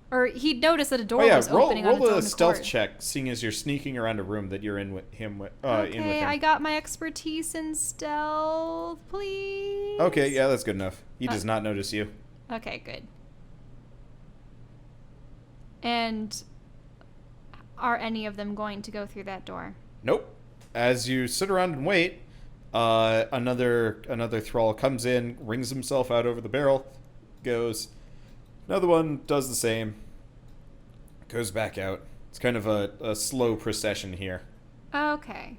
Or he'd notice that a door was opening on its own roll a stealth accord. check, seeing as you're sneaking around a room that you're in with him. Okay, I got my expertise in stealth, please. Okay, yeah, that's good enough. He does not notice you. Okay, good. And are any of them going to go through that door? Nope. As you sit around and wait, another thrall comes in, rings himself out over the barrel, goes. Another one does the same. Goes back out. It's kind of a slow procession here. Okay.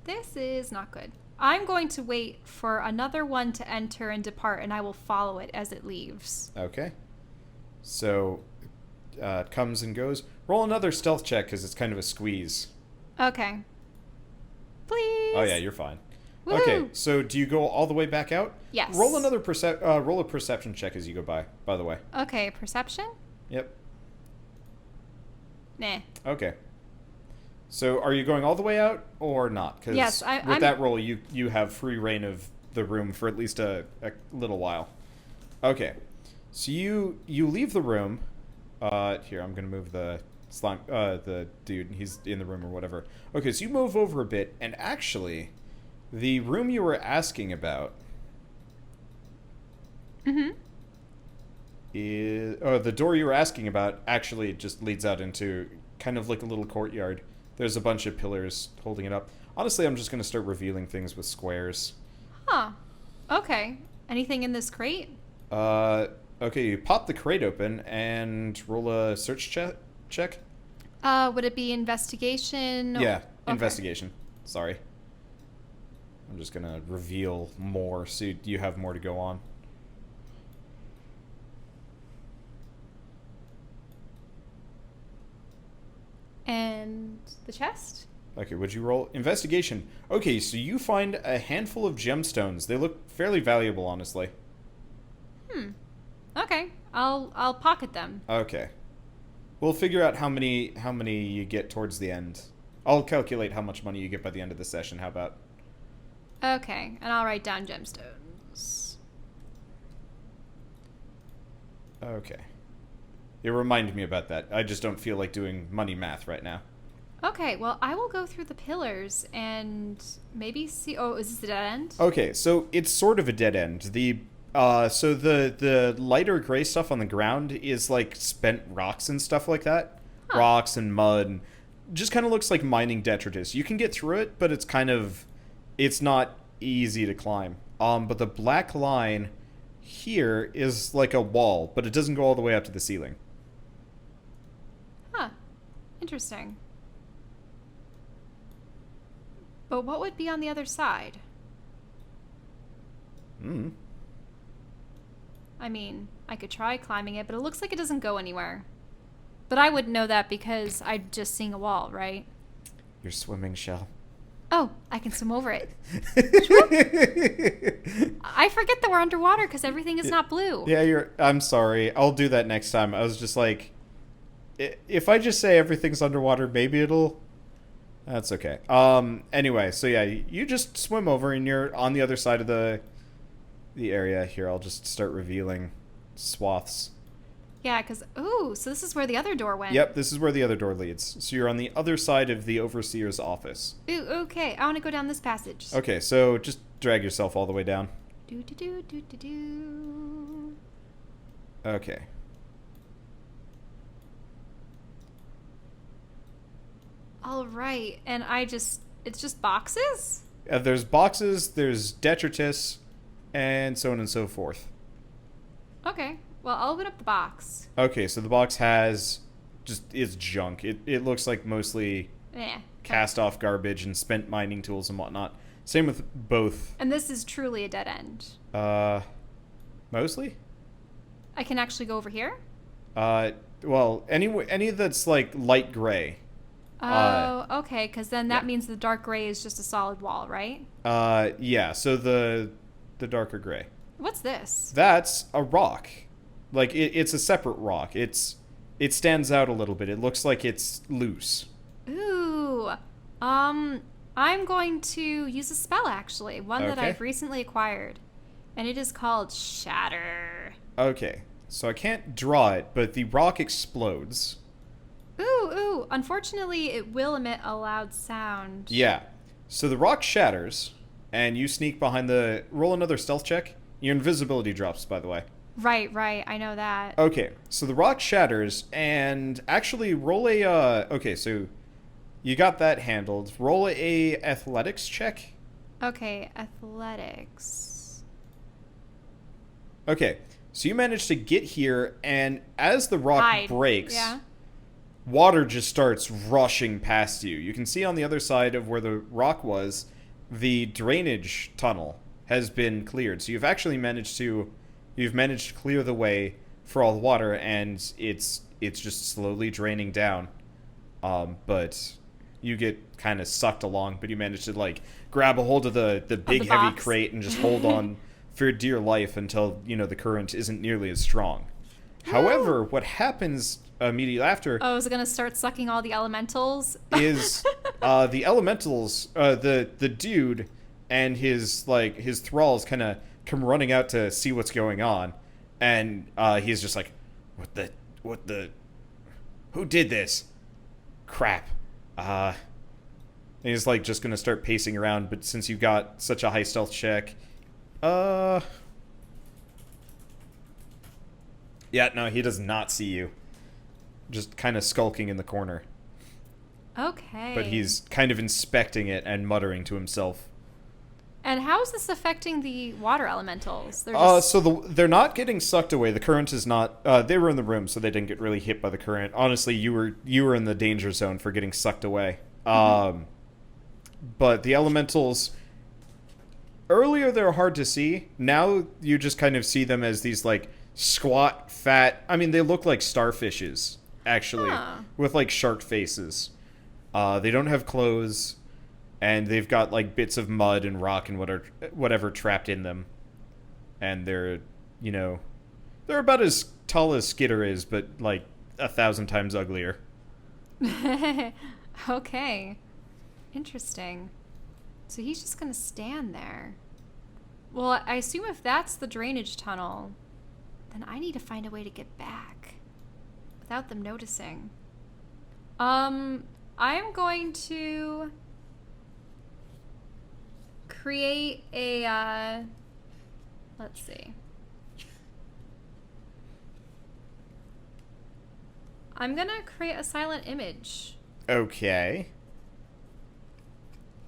This is not good. I'm going to wait for another one to enter and depart, and I will follow it as it leaves. Okay. So, comes and goes. Roll another stealth check because it's kind of a squeeze. Okay. Please. Oh yeah, you're fine. Woo-hoo. Okay, so do you go all the way back out? Yes. Roll another roll a perception check as you go by the way. Okay, perception? Yep. Nah. Okay. So are you going all the way out or not? Because yes, with that roll, you have free reign of the room for at least a little while. Okay. So you leave the room. Here, I'm going to move the slime, the dude. He's in the room or whatever. Okay, so you move over a bit, and actually, the room you were asking about the door you were asking about actually just leads out into kind of like a little courtyard. There's a bunch of pillars holding it up. Honestly, I'm just going to start revealing things with squares. Huh. Okay. Anything in this crate? Okay, you pop the crate open and roll a search check. Would it be investigation? Yeah, okay. Investigation. Sorry. I'm just going to reveal more so you have more to go on. And the chest? Okay, would you roll? Investigation. Okay, so you find a handful of gemstones. They look fairly valuable, honestly. Okay. I'll pocket them. Okay. We'll figure out how many you get towards the end. I'll calculate how much money you get by the end of the session. How about? Okay, and I'll write down gemstones. Okay. It reminded me about that. I just don't feel like doing money math right now. Okay, well, I will go through the pillars and maybe see... Oh, is this the dead end? Okay, so it's sort of a dead end. The lighter gray stuff on the ground is like spent rocks and stuff like that. Huh. Rocks and mud. And just kind of looks like mining detritus. You can get through it, but it's not easy to climb. But the black line here is like a wall, but it doesn't go all the way up to the ceiling. Huh. Interesting. But what would be on the other side? I mean, I could try climbing it, but it looks like it doesn't go anywhere. But I wouldn't know that because I'm just seeing a wall, right? You're swimming, Shell. Oh, I can swim over it. I forget that we're underwater because everything is not blue. Yeah, I'm sorry. I'll do that next time. I was just like, if I just say everything's underwater, maybe it'll... That's okay. Anyway, so yeah, you just swim over and you're on the other side of the area. Here, I'll just start revealing swaths. Yeah, because... Ooh, so this is where the other door went. Yep, this is where the other door leads. So you're on the other side of the Overseer's office. Ooh, okay. I want to go down this passage. Okay, so just drag yourself all the way down. Do-do-do-do-do-do. Okay. All right, and it's just boxes? There's boxes, there's detritus, and so on and so forth. Okay, well, I'll open up the box. Okay, so the box has it's junk. It looks like mostly cast off garbage and spent mining tools and whatnot. Same with both. And this is truly a dead end. Mostly? I can actually go over here? Well, any that's like light gray. Oh, okay, because then that means the dark gray is just a solid wall, right? Yeah, so the darker gray. What's this? That's a rock. Like, it's a separate rock. It stands out a little bit. It looks like it's loose. Ooh. I'm going to use a spell, actually. One that I've recently acquired. And it is called Shatter. Okay, so I can't draw it, but the rock explodes. Ooh. Unfortunately, it will emit a loud sound. Yeah. So the rock shatters, and you sneak behind the... Roll another stealth check. Your invisibility drops, by the way. Right. I know that. Okay, so the rock shatters, and actually roll a... Okay, so you got that handled. Roll a athletics check. Okay, athletics. Okay, so you managed to get here, and as the rock breaks... Yeah. Water just starts rushing past you. You can see on the other side of where the rock was, the drainage tunnel has been cleared. So you've actually managed to clear the way for all the water, and it's it's just slowly draining down. But you get kind of sucked along, but you manage to like grab a hold of the big the heavy box. crate and just hold on for dear life until, the current isn't nearly as strong. However, what happens immediately after Oh, is it gonna start sucking all the elementals? is the elementals, the dude and his thralls kind of come running out to see what's going on, and he's just like, what the, who did this? Crap. And he's like just gonna start pacing around, but since you got such a high stealth check, yeah, no, he does not see you. Just kind of skulking in the corner. Okay. But he's kind of inspecting it and muttering to himself. And how is this affecting the water elementals? They're just... They're not getting sucked away. The current is not. They were in the room, so they didn't get really hit by the current. Honestly, you were in the danger zone for getting sucked away. But the elementals, earlier they were hard to see. Now you just kind of see them as these like squat, fat. I mean, they look like starfishes actually, with like shark faces. They don't have clothes. And they've got, like, bits of mud and rock and whatever trapped in them. And they're, they're about as tall as Skitter is, but, like, 1,000 times uglier. Okay. Interesting. So he's just going to stand there. Well, I assume if that's the drainage tunnel, then I need to find a way to get back without them noticing. I'm going to... create a, let's see. I'm gonna create a silent image. Okay.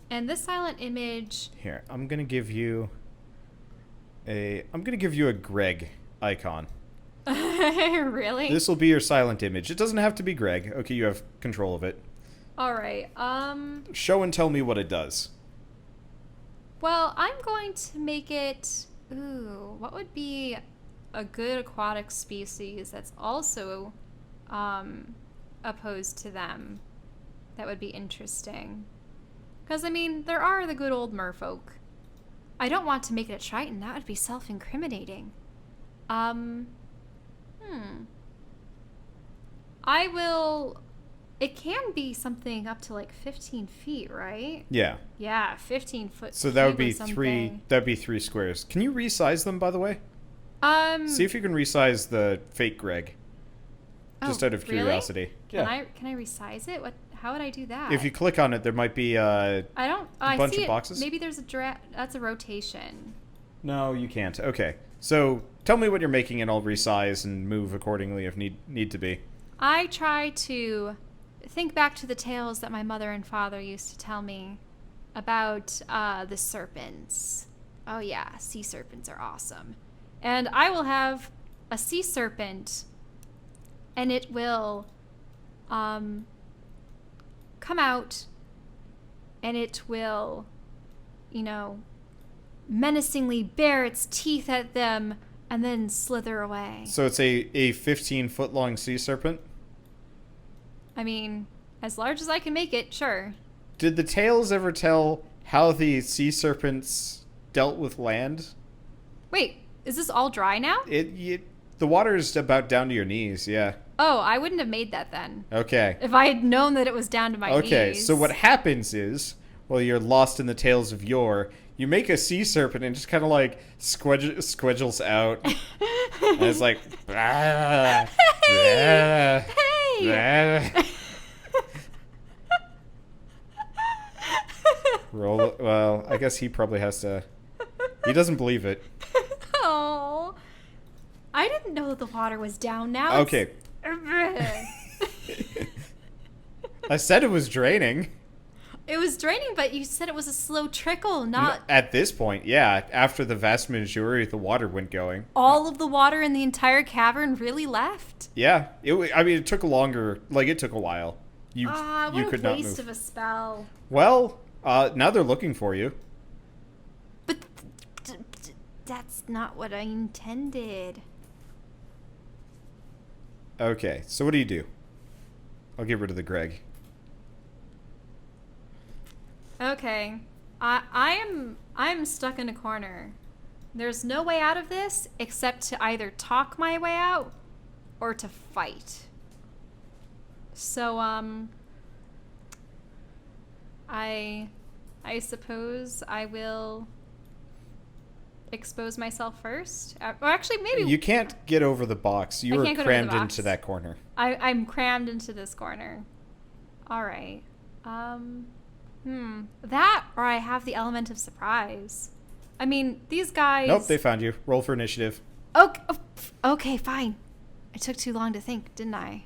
And this silent image... Here, I'm gonna give you a Greg icon. Really? This will be your silent image. It doesn't have to be Greg. Okay, you have control of it. Alright, Show and tell me what it does. well, I'm going to make it... Ooh, what would be a good aquatic species that's also opposed to them? That would be interesting. Because, I mean, there are the good old merfolk. I don't want to make it a Triton. That would be self-incriminating. I will... It can be something up to like 15 feet, right? Yeah. Yeah, 15 foot. So that would be cube or three. something. That'd be 3 squares. Can you resize them, by the way? See if you can resize the fake Greg. Just out of curiosity. Really? Can I resize it? How would I do that? If you click on it, there might be I bunch see of boxes. Maybe there's that's a rotation. No, you can't. Okay. So tell me what you're making, and I'll resize and move accordingly if need to be. I try to think back to the tales that my mother and father used to tell me about the serpents. Oh yeah, sea serpents are awesome. And I will have a sea serpent, and it will come out, and it will, menacingly bare its teeth at them and then slither away. So it's a 15-foot long sea serpent? I mean, as large as I can make it, sure. Did the tales ever tell how the sea serpents dealt with land? Wait, is this all dry now? The water is about down to your knees, yeah. Oh, I wouldn't have made that then. Okay. If I had known that it was down to my knees. Okay, so what happens is, while you're lost in the tales of yore, you make a sea serpent and just kind of like squidgles out. And it's like, blah, Hey! blah, Hey! blah. Roll it. Well, I guess he probably has to. He doesn't believe it. Oh. I didn't know the water was down now. Okay. I said it was draining. It was draining, but you said it was a slow trickle, not At this point, yeah. After the vast majority of the water went going. all of the water in the entire cavern really left. Yeah. It took longer. Like, it took a while. You What could a not waste move. of a spell. Well, now they're looking for you. But that's not what I intended. Okay, so what do? I'll get rid of the Greg. Okay. I'm stuck in a corner. There's no way out of this except to either talk my way out or to fight. So, I suppose I will expose myself first. Or actually, maybe... You can't get over the box. You are crammed into that corner. I'm crammed into this corner. All right. That, or I have the element of surprise. I mean, these guys... Nope, they found you. Roll for initiative. Okay, fine. I took too long to think, didn't I?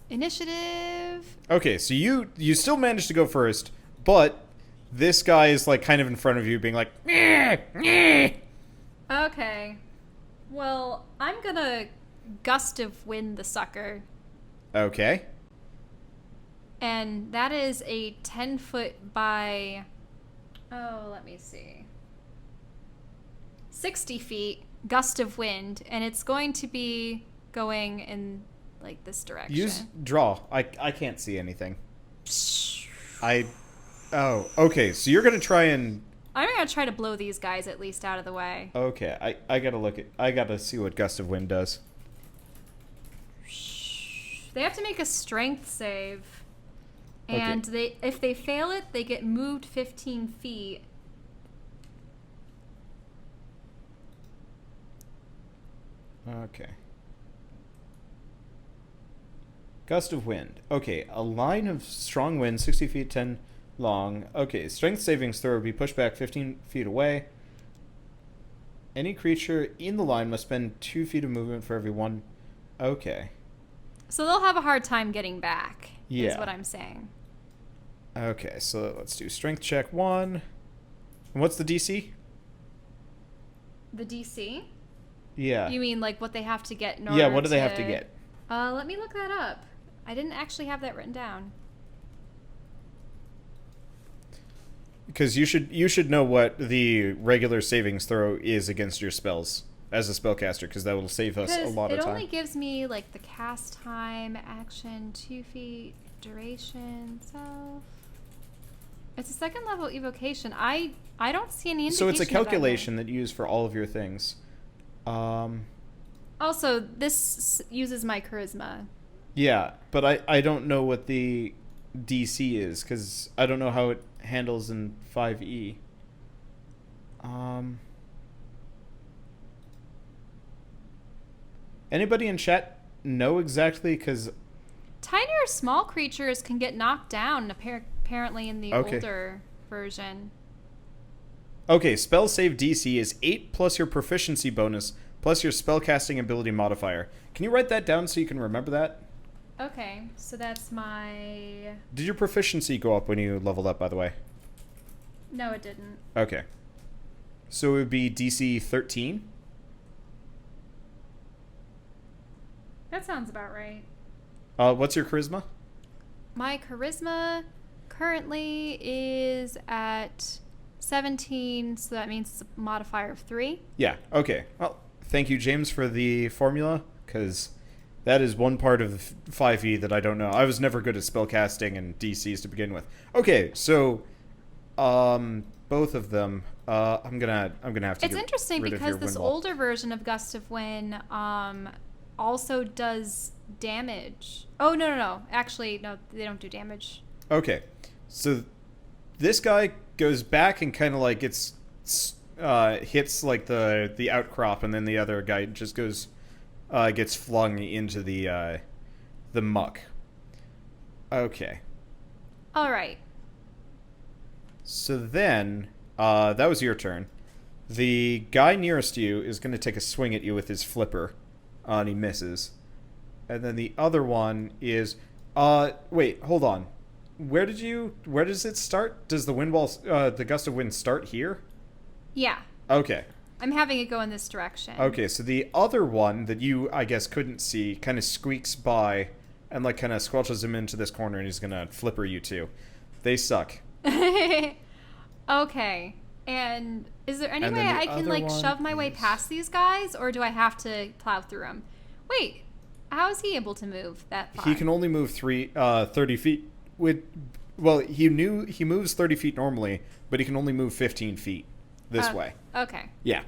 Initiative. Okay, so you still managed to go first, but this guy is like kind of in front of you being like, "Meh, meh." Okay. Well, I'm gonna Gust of Wind the sucker. Okay. And that is a 10-foot by... Oh, let me see. 60 feet, Gust of Wind, and it's going to be going in, like, this direction. Use draw. I can't see anything. Oh, okay, so you're going to try and... I'm going to try to blow these guys at least out of the way. Okay, I gotta see what Gust of Wind does. They have to make a strength save. Okay. And if they fail it, they get moved 15 feet. Okay. Gust of Wind. Okay, a line of strong wind, 60 feet, 10 long. Okay, strength savings throw would be pushed back 15 feet away. Any creature in the line must spend 2 feet of movement for every one. Okay. So they'll have a hard time getting back, Yeah. is what I'm saying. Okay, so let's do strength check 1. And what's the DC? The DC? Yeah. You mean like what they have to get in order Yeah, what do they have to get? Let me look that up. I didn't actually have that written down. Because you should know what the regular savings throw is against your spells as a spellcaster, because that will save us a lot of time. It only gives me like the cast time, action, 2 feet, duration, self. It's a second level evocation. I don't see any indication. So it's a of that calculation that you use for all of your things. Also, this uses my charisma. Yeah, but I don't know what the DC is, because I don't know how it handles in 5e. Anybody in chat know exactly? Because Tiny or small creatures can get knocked down, apparently in the older version. Okay, spell save DC is 8 plus your proficiency bonus plus your spellcasting ability modifier. Can you write that down so you can remember that? Okay, so that's my... Did your proficiency go up when you leveled up, by the way? No, it didn't. Okay. So it would be DC 13? That sounds about right. What's your charisma? My charisma currently is at 17, so that means it's a modifier of 3. Yeah, okay. Well, thank you, James, for the formula, because that is one part of 5e that I don't know. I was never good at spellcasting and DCs to begin with. Okay, so both of them, I'm gonna have to. It's interesting because this older version of Gust of Wind also does damage. Oh, no. Actually, no, they don't do damage. Okay, so this guy goes back and kind of like hits like the outcrop, and then the other guy just goes gets flung into the muck. Okay. All right. So then that was your turn. The guy nearest you is going to take a swing at you with his flipper, and he misses. And then the other one is wait, hold on. Where does it start? Does the Gust of Wind start here? Yeah. Okay. I'm having it go in this direction. Okay, so the other one that you, I guess, couldn't see kind of squeaks by and like kind of squelches him into this corner, and he's going to flipper you too. They suck. Okay. And is there any way I can like shove my way past these guys, or do I have to plow through them? Wait, How is he able to move that far? He can only move 30 feet. He moves 30 feet normally, but he can only move 15 feet this way. Okay. Yeah.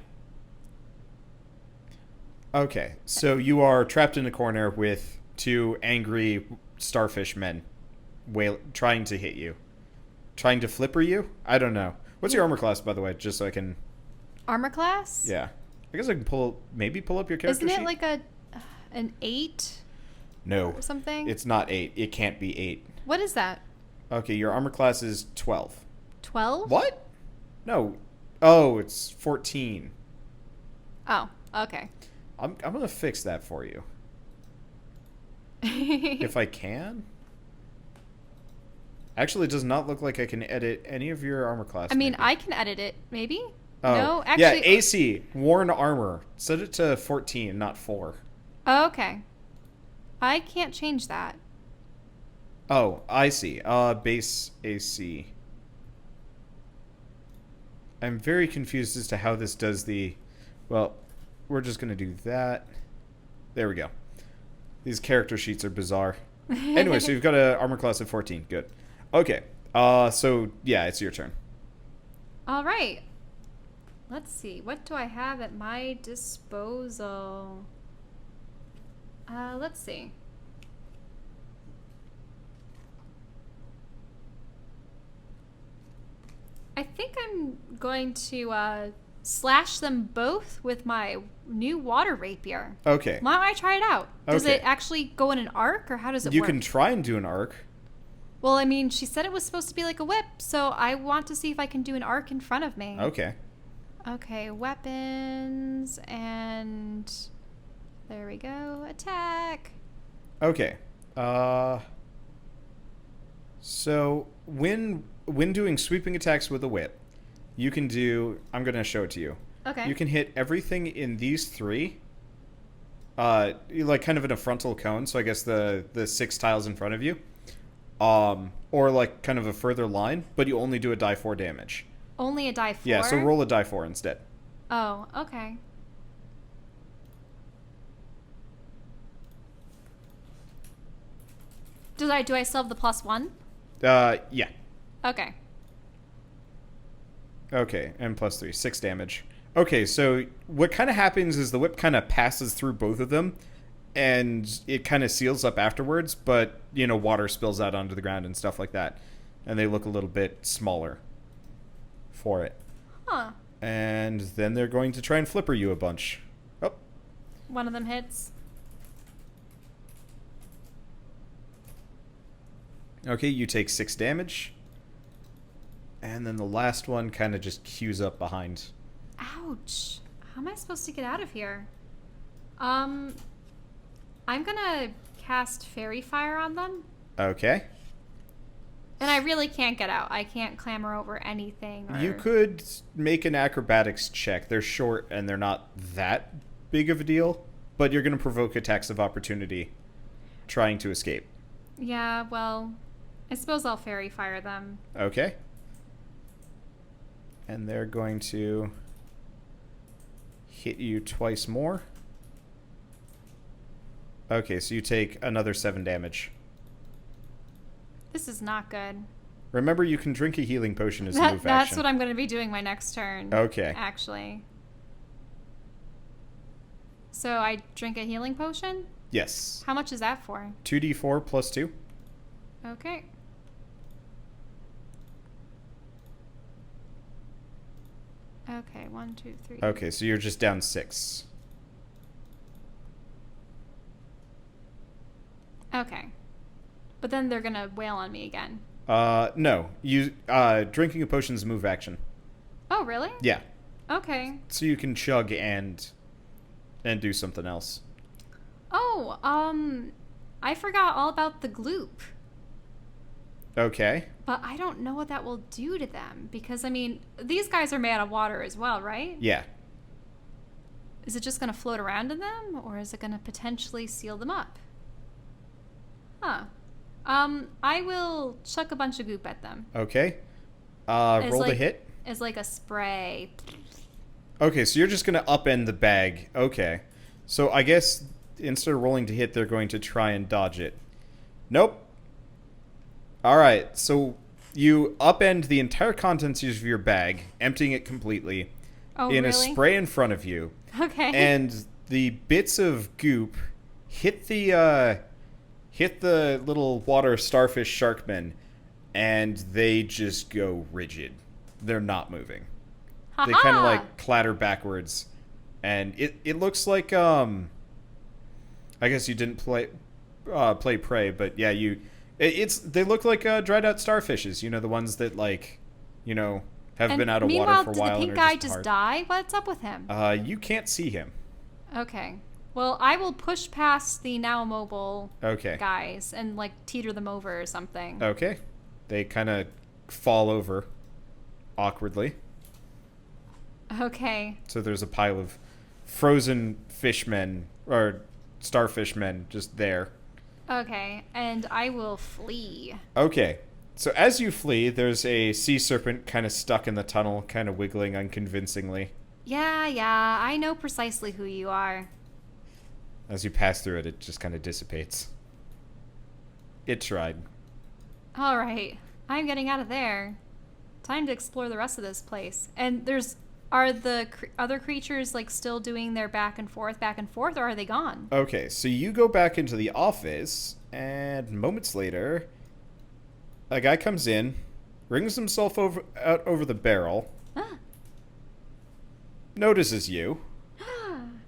Okay, so you are trapped in a corner with two angry starfish men trying to hit you. Trying to flipper you? I don't know. What's your armor class, by the way, just so I can... Armor class? Yeah. I guess I can pull up your character sheet. Isn't it like an 8? No. Or something? It's not 8. It can't be 8. What is that? Okay, your armor class is 12. 12? What? No. Oh, it's 14. Oh, okay. I'm going to fix that for you. If I can. Actually, it does not look like I can edit any of your armor class. I mean, maybe. I can edit it, maybe? Oh. No, actually. Yeah, AC, worn armor. Set it to 14, not 4. Oh, okay. I can't change that. Oh, I see. Base AC. I'm very confused as to how this does the... Well, we're just going to do that. There we go. These character sheets are bizarre. Anyway, so you've got an armor class of 14. Good. Okay. So, yeah, it's your turn. All right. Let's see. What do I have at my disposal? Let's see. I think I'm going to slash them both with my new water rapier. Okay. Why don't I try it out? Does Okay. it actually go in an arc, or how does it You work? can try and do an arc. Well, I mean, she said it was supposed to be like a whip, so I want to see if I can do an arc in front of me. Okay. Okay, weapons, and there we go. Attack. Okay. So when doing sweeping attacks with a whip, you can do... I'm going to show it to you. Okay. You can hit everything in these three, like kind of in a frontal cone, so I guess the 6 tiles in front of you, or like kind of a further line, but you only do a die 4 damage. Only a die 4? Yeah, so roll a die 4 instead. Oh, okay. Do I still have the +1? Yeah. Okay. Okay, and +3, 6 damage. Okay, so what kind of happens is the whip kind of passes through both of them, and it kind of seals up afterwards, but, water spills out onto the ground and stuff like that, and they look a little bit smaller for it. Huh. And then they're going to try and flipper you a bunch. Oh. One of them hits. Okay, you take 6 damage. And then the last one kind of just queues up behind. Ouch. How am I supposed to get out of here? I'm gonna cast Fairy Fire on them. Okay. And I really can't get out. I can't clamber over anything. You could make an acrobatics check. They're short and they're not that big of a deal, but you're going to provoke attacks of opportunity trying to escape. Yeah, well, I suppose I'll Fairy Fire them. Okay. And they're going to hit you twice more. Okay, so you take another 7 damage. This is not good. Remember, you can drink a healing potion as a move action. That's what I'm going to be doing my next turn. Okay. Actually. So I drink a healing potion? Yes. How much is that for? 2d4 plus 2. Okay. Okay, 1, 2, 3. Okay, so you're just down 6. Okay. But then they're going to wail on me again. No. You drinking a potion's move action. Oh, really? Yeah. Okay. So you can chug and do something else. Oh, I forgot all about the gloop. Okay. But I don't know what that will do to them. Because, I mean, these guys are made out of water as well, right? Yeah. Is it just going to float around in them? Or is it going to potentially seal them up? Huh. I will chuck a bunch of goop at them. Okay. Roll the hit. As like a spray. Okay, so you're just going to upend the bag. Okay. So I guess instead of rolling to hit, they're going to try and dodge it. Nope. Alright, so you upend the entire contents of your bag, emptying it completely, in really? a spray in front of you. Okay. And the bits of goop hit the little water starfish sharkmen, and they just go rigid. They're not moving. They kind of like clatter backwards, and it looks like I guess you didn't play Prey, but yeah, they look like dried out starfishes. You know, the ones that have been out of water for a while. Meanwhile, did the pink guy just die? What's up with him? You can't see him. Okay. Well, I will push past the now immobile guys and teeter them over or something. Okay. They kind of fall over awkwardly. Okay. So there's a pile of frozen fishmen or starfish men just there. Okay, and I will flee. Okay. So as you flee, there's a sea serpent kind of stuck in the tunnel, kind of wiggling unconvincingly. Yeah, I know precisely who you are. As you pass through it, it just kind of dissipates. It tried. All right, I'm getting out of there. Time to explore the rest of this place. And are the other creatures still doing their back and forth, or are they gone? Okay, so you go back into the office, and moments later, a guy comes in, rings himself out over the barrel, notices you,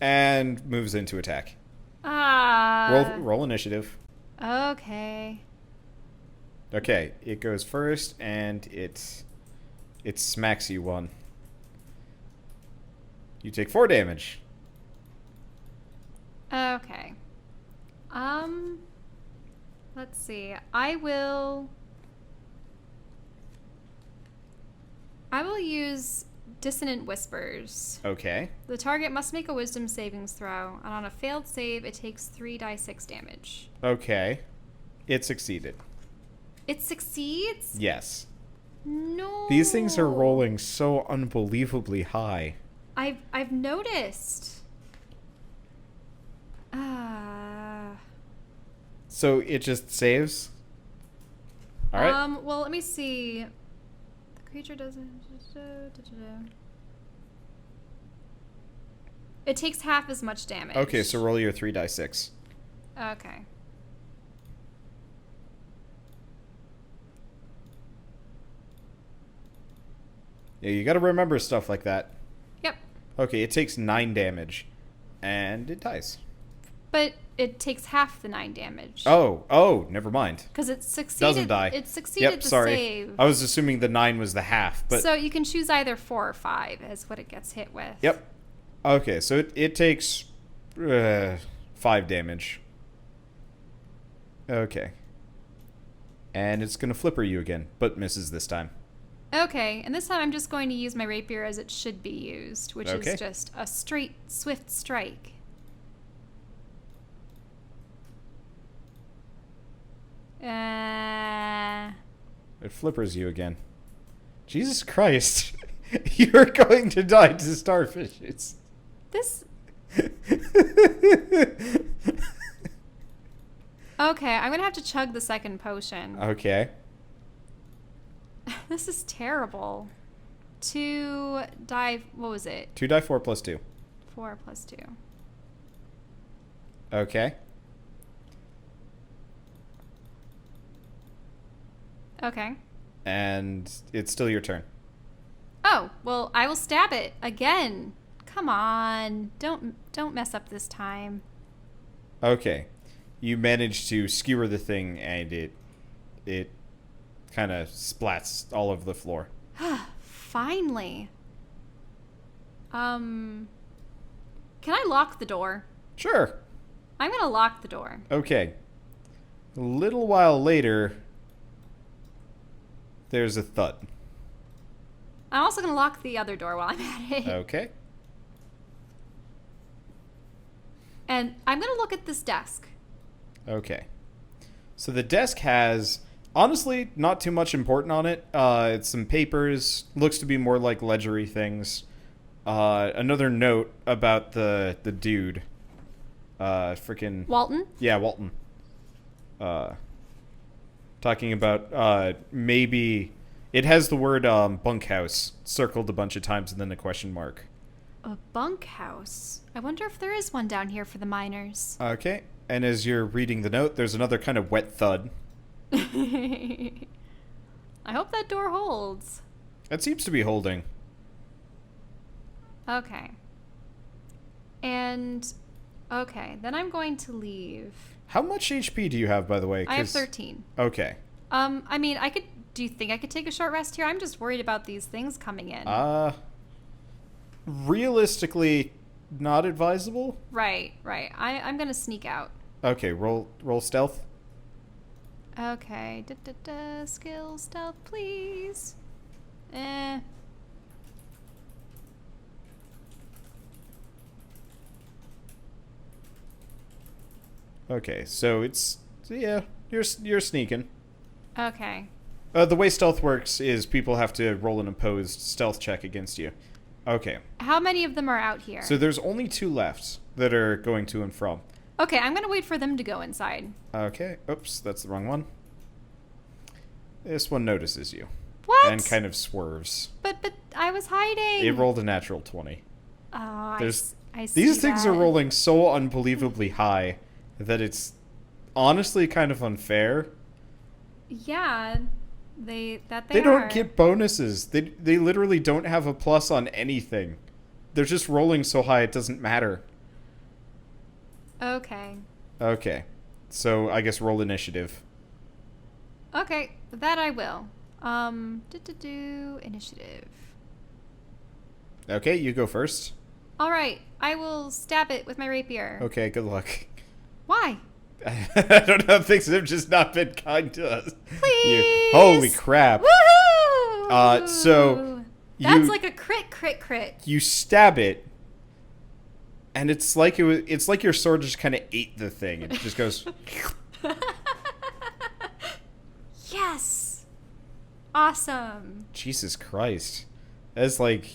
and moves into attack. Roll initiative. Okay. Okay, it goes first, and it smacks you one. You take 4 damage. Okay. Let's see. I will use Dissonant Whispers. Okay. The target must make a wisdom savings throw, and on a failed save, it takes 3d6 damage. Okay. It succeeded. It succeeds? Yes. No. These things are rolling so unbelievably high. I've noticed. So it just saves? All right. Well, let me see. The creature doesn't... It takes half as much damage. Okay, so roll your 3d6. Okay. Yeah, you gotta remember stuff like that. Yep. Okay, it takes 9 damage. And it dies. But it takes half the 9 damage. Oh, never mind. Because it succeeded. Doesn't die. It succeeded the save. I was assuming the 9 was the half, but... So you can choose either 4 or 5 as what it gets hit with. Yep. Okay, so it takes 5 damage. Okay. And it's gonna flipper you again, but misses this time. Okay, and this time I'm just going to use my rapier as it should be used, which is just a straight, swift strike. It flippers you again. Jesus Christ. You're going to die to starfishes. This... Okay, I'm going to have to chug the second potion. Okay. This is terrible. 2 die... What was it? 2d4 plus 2. 4 plus 2. Okay. Okay. And it's still your turn. Oh, well, I will stab it again. Come on. Don't mess up this time. Okay. You manage to skewer the thing, and it kind of splats all over the floor. Finally. Can I lock the door? Sure. I'm going to lock the door. Okay. A little while later, there's a thud. I'm also going to lock the other door while I'm at it. Okay. And I'm going to look at this desk. Okay. So the desk has, honestly, not too much important on it. It's some papers. Looks to be more like ledgery things. Another note about the dude. Freaking... Walton? Yeah, Walton. Talking about, maybe... It has the word, bunkhouse circled a bunch of times and then a question mark. A bunkhouse? I wonder if there is one down here for the miners. Okay. And as you're reading the note, there's another kind of wet thud. I hope that door holds. It seems to be holding. Okay. And, okay, then I'm going to leave. How much HP do you have, by the way? I have 13. Okay. I mean, do you think I could take a short rest here? I'm just worried about these things coming in. Realistically, not advisable. Right. I'm gonna sneak out. Okay, roll stealth. Okay, skill stealth, please. Okay, so yeah, you're sneaking. Okay. The way stealth works is people have to roll an opposed stealth check against you. Okay. How many of them are out here? So there's only 2 left that are going to and from. Okay, I'm gonna wait for them to go inside. Okay. Oops, that's the wrong one. This one notices you. What? And kind of swerves. But I was hiding. It rolled a natural 20. Oh, I see These things that. are rolling so unbelievably high that it's honestly kind of unfair. Yeah, they don't get bonuses. They literally don't have a plus on anything. They're just rolling so high it doesn't matter. Okay. Okay. So I guess roll initiative. Okay, that I will. Initiative. Okay, you go first. All right, I will stab it with my rapier. Okay, good luck. Why? I don't know. Things have just not been kind to us. Please. Holy crap. Woohoo! So that's like a crit. You stab it, and it's like your sword just kind of ate the thing. It just goes. Yes. Awesome. Jesus Christ. That's like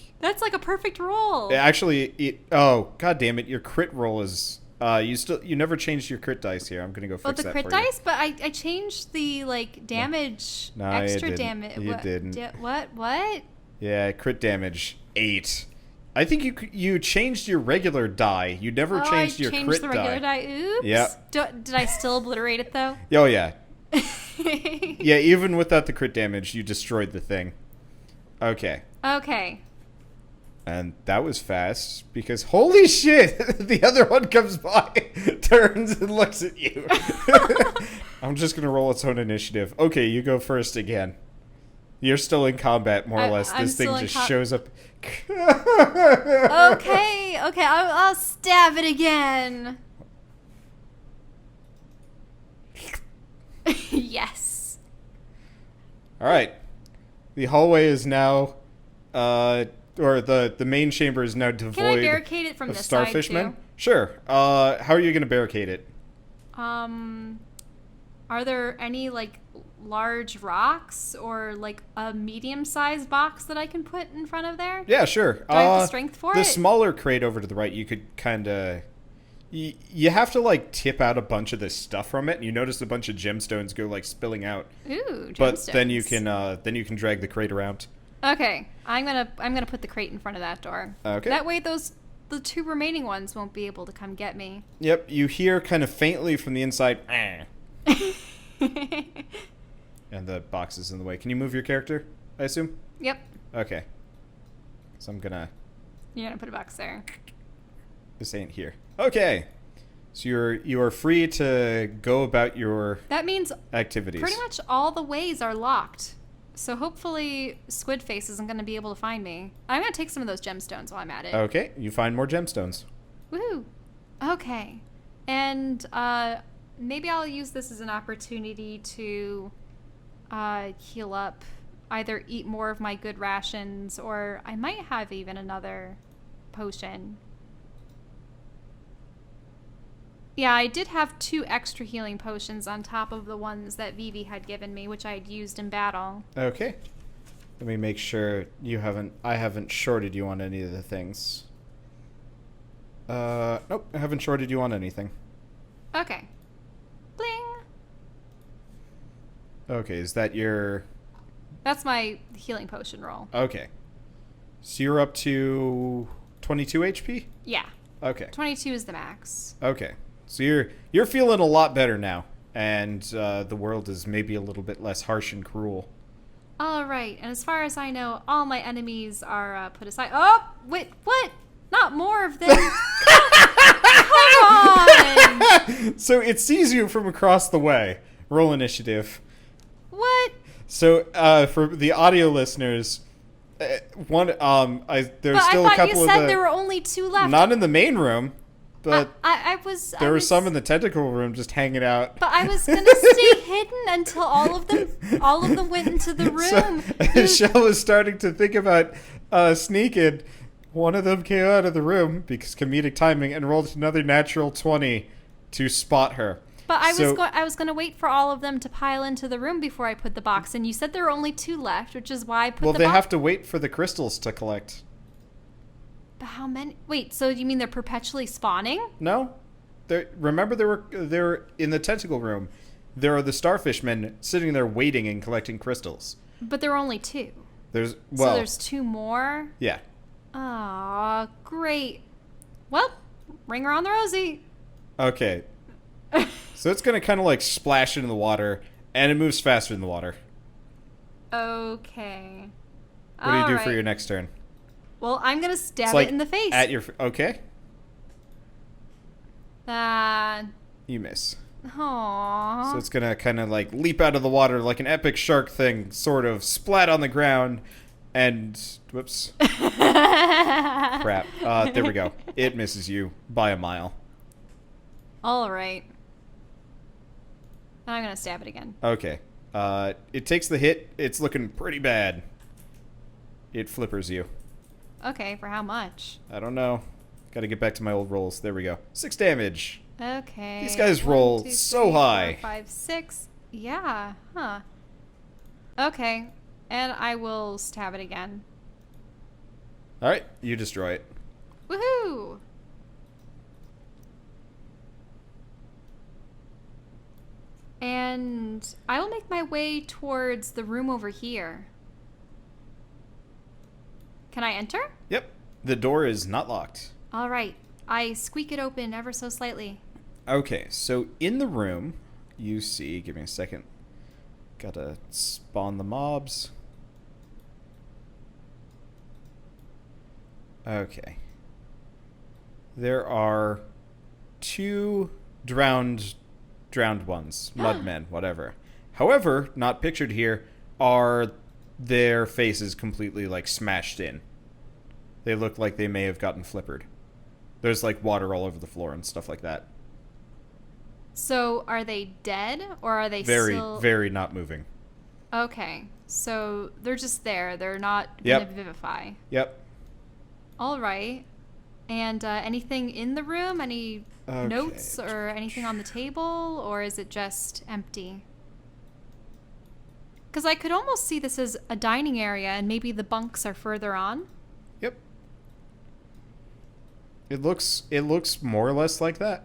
a perfect roll. Actually, oh god damn it! Your crit roll is. You never changed your crit dice here. I'm gonna go fix that for you. Oh, the crit dice? But I changed the damage, no, extra damage. You didn't. What? Yeah, crit damage 8. I think you changed your regular die. You never changed your changed crit the regular die. Oops. Yeah. Did I still obliterate it though? Oh yeah. Yeah, even without the crit damage, you destroyed the thing. Okay. Okay. And that was fast, because holy shit, the other one comes by, turns and looks at you. I'm just going to roll its own initiative. Okay, you go first again. You're still in combat, more or less. This thing just shows up. Okay, I'll stab it again. Yes. All right. The hallway is now... or the main chamber is now devoid. Can I barricade it from this side too? Sure. How are you going to barricade it? Are there any large rocks or a medium-sized box that I can put in front of there? Yeah, sure. Do I have the strength for it? The smaller crate over to the right, you could kind of. You have to tip out a bunch of this stuff from it, and you notice a bunch of gemstones go spilling out. Ooh, gemstones. But then you can drag the crate around. Okay, I'm gonna put the crate in front of that door. Okay. That way, the 2 remaining ones won't be able to come get me. Yep, you hear kind of faintly from the inside, and the box is in the way. Can you move your character? I assume. Yep. Okay. So I'm gonna. You're gonna put a box there. This ain't here. Okay. So you are free to go about your. That means activities. Pretty much all the ways are locked. So hopefully Squidface isn't going to be able to find me. I'm going to take some of those gemstones while I'm at it. Okay, you find more gemstones. Woohoo. Okay. And maybe I'll use this as an opportunity to heal up. Either eat more of my good rations, or I might have even another potion. Yeah, I did have 2 extra healing potions on top of the ones that Vivi had given me, which I had used in battle. Okay. Let me make sure I haven't shorted you on any of the things. Nope, I haven't shorted you on anything. Okay. Bling. Okay, is that your... That's my healing potion roll. Okay. So you're up to 22 HP? Yeah. Okay. 22 is the max. Okay. So you're feeling a lot better now, and the world is maybe a little bit less harsh and cruel. All right. And as far as I know, all my enemies are put aside. Oh, wait, what? Not more of them. Come on. So it sees you from across the way. Roll initiative. What? So for the audio listeners, there's still But I a thought couple you said of there were only 2 left. not in the main room, but there were some in the. the tentacle room just hanging out. But I was gonna stay hidden until all of them went into the room. So, as Shell was starting to think about sneaking, one of them came out of the room because comedic timing and rolled another natural 20 to spot her. But I was gonna wait for all of them to pile into the room before I put the box in. You said there were only 2 left, which is why I put the box. Well, they have to wait for the crystals to collect. But how many? Wait, so you mean they're perpetually spawning? No, remember they're in the tentacle room. There are the starfish men sitting there waiting and collecting crystals. But there were only 2. So there's 2 more. Yeah. Aw, great. Well, ring her on the rosy. Okay. So it's gonna kind of like splash into the water, and it moves faster than the water. Okay. What do you do for your next turn? Well, I'm gonna stab It's like it in the face. Okay. You miss. Aww. So it's gonna kind of like leap out of the water like an epic shark thing, sort of splat on the ground, and whoops. Crap. There we go. It misses you by a mile. All right. I'm gonna stab it again. Okay. It takes the hit. It's looking pretty bad. It flippers you. Okay, for how much? I don't know. Gotta get back to my old rolls. There we go. 6 damage. Okay. These guys roll 1, 2, so 3, 4, high. 5, 6. Yeah. Huh. Okay. And I will stab it again. All right. You destroy it. Woohoo! And I will make my way towards the room over here. Can I enter? Yep. The door is not locked. All right. I squeak it open ever so slightly. Okay, so in the room, you see... Give me a second. Gotta spawn the mobs. Okay. There are 2 drowned ones. Mudmen, whatever. However, not pictured here, are their faces completely, like, smashed in. They look like they may have gotten flippered. There's, like, water all over the floor and stuff like that. So, are they dead, or are they very, still... very not moving. Okay. So, they're just there. They're not Yep. gonna vivify. Yep. All right. And anything in the room? Any notes or anything on the table? Or is it just empty? Because I could almost see this as a dining area, and maybe the bunks are further on. Yep. It looks more or less like that.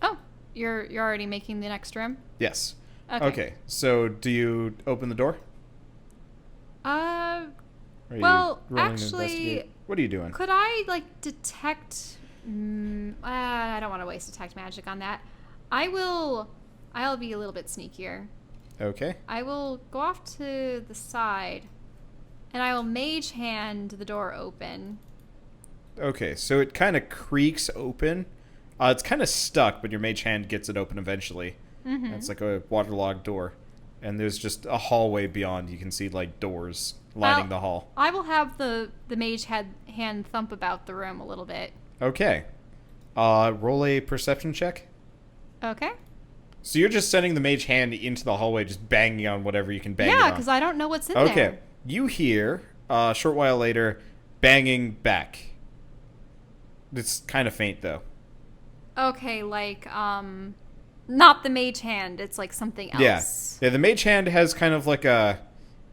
Oh, you're already making the next room? Yes. Okay. So do you open the door? Well, Or are you rolling to actually, investigate? What are you doing? could I, like, detect... I don't want to waste detect magic on that. I'll be a little bit sneakier. Okay. I will go off to the side, and I will mage hand the door open. Okay, so it kind of creaks open. It's kind of stuck, but your mage hand gets it open eventually. Mm-hmm. It's like a waterlogged door. And there's just a hallway beyond. You can see, like, doors lining the hall. I will have the mage hand thump about the room a little bit. Okay. Roll a perception check. Okay. So you're just sending the mage hand into the hallway, just banging on whatever you can bang it on. Yeah, because I don't know what's in there. Okay. You hear, a short while later, banging back. It's kind of faint, though. Okay, like, not the mage hand. It's like something else. Yeah, the mage hand has kind of like a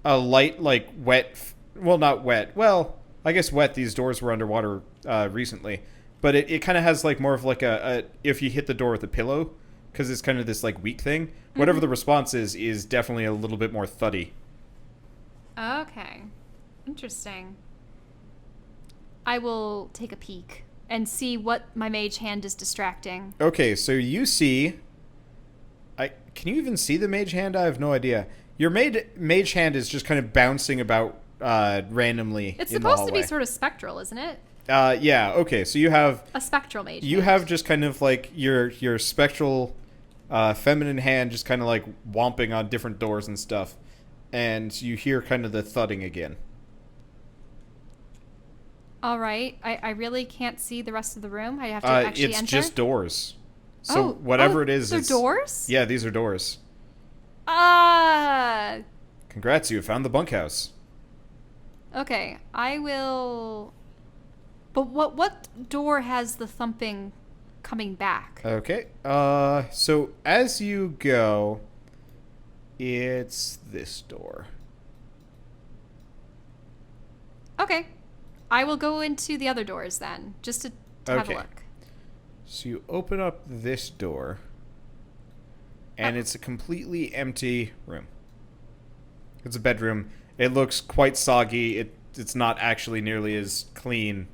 light, like, wet... Well, not wet. Well, I guess wet. These doors were underwater recently. but it kind of has like more of like a if you hit the door with a pillow, because it's kind of this like weak thing. Whatever the response is definitely a little bit more thuddy. Okay. Interesting. I will take a peek and see what my mage hand is distracting. Okay, so you see... Can you even see the mage hand? I have no idea. Your mage hand is just kind of bouncing about randomly. It's in the supposed to be hallway. sort of spectral, isn't it? Yeah, okay, so you have... A spectral mage You hand. have just kind of like your spectral feminine hand just kind of like whomping on different doors and stuff. And you hear kind of the thudding again. All right. I really can't see the rest of the room. I have to actually it's enter. just doors. So whatever it is, they're it's... doors? Yeah, these are doors. Congrats, you found the bunkhouse. Okay, I will... But what door has the thumping coming back? Okay. So as you go, it's this door. Okay. I will go into the other doors then, just to have a Okay. look. So you open up this door, and it's a completely empty room. It's a bedroom. It looks quite soggy. It's not actually nearly as clean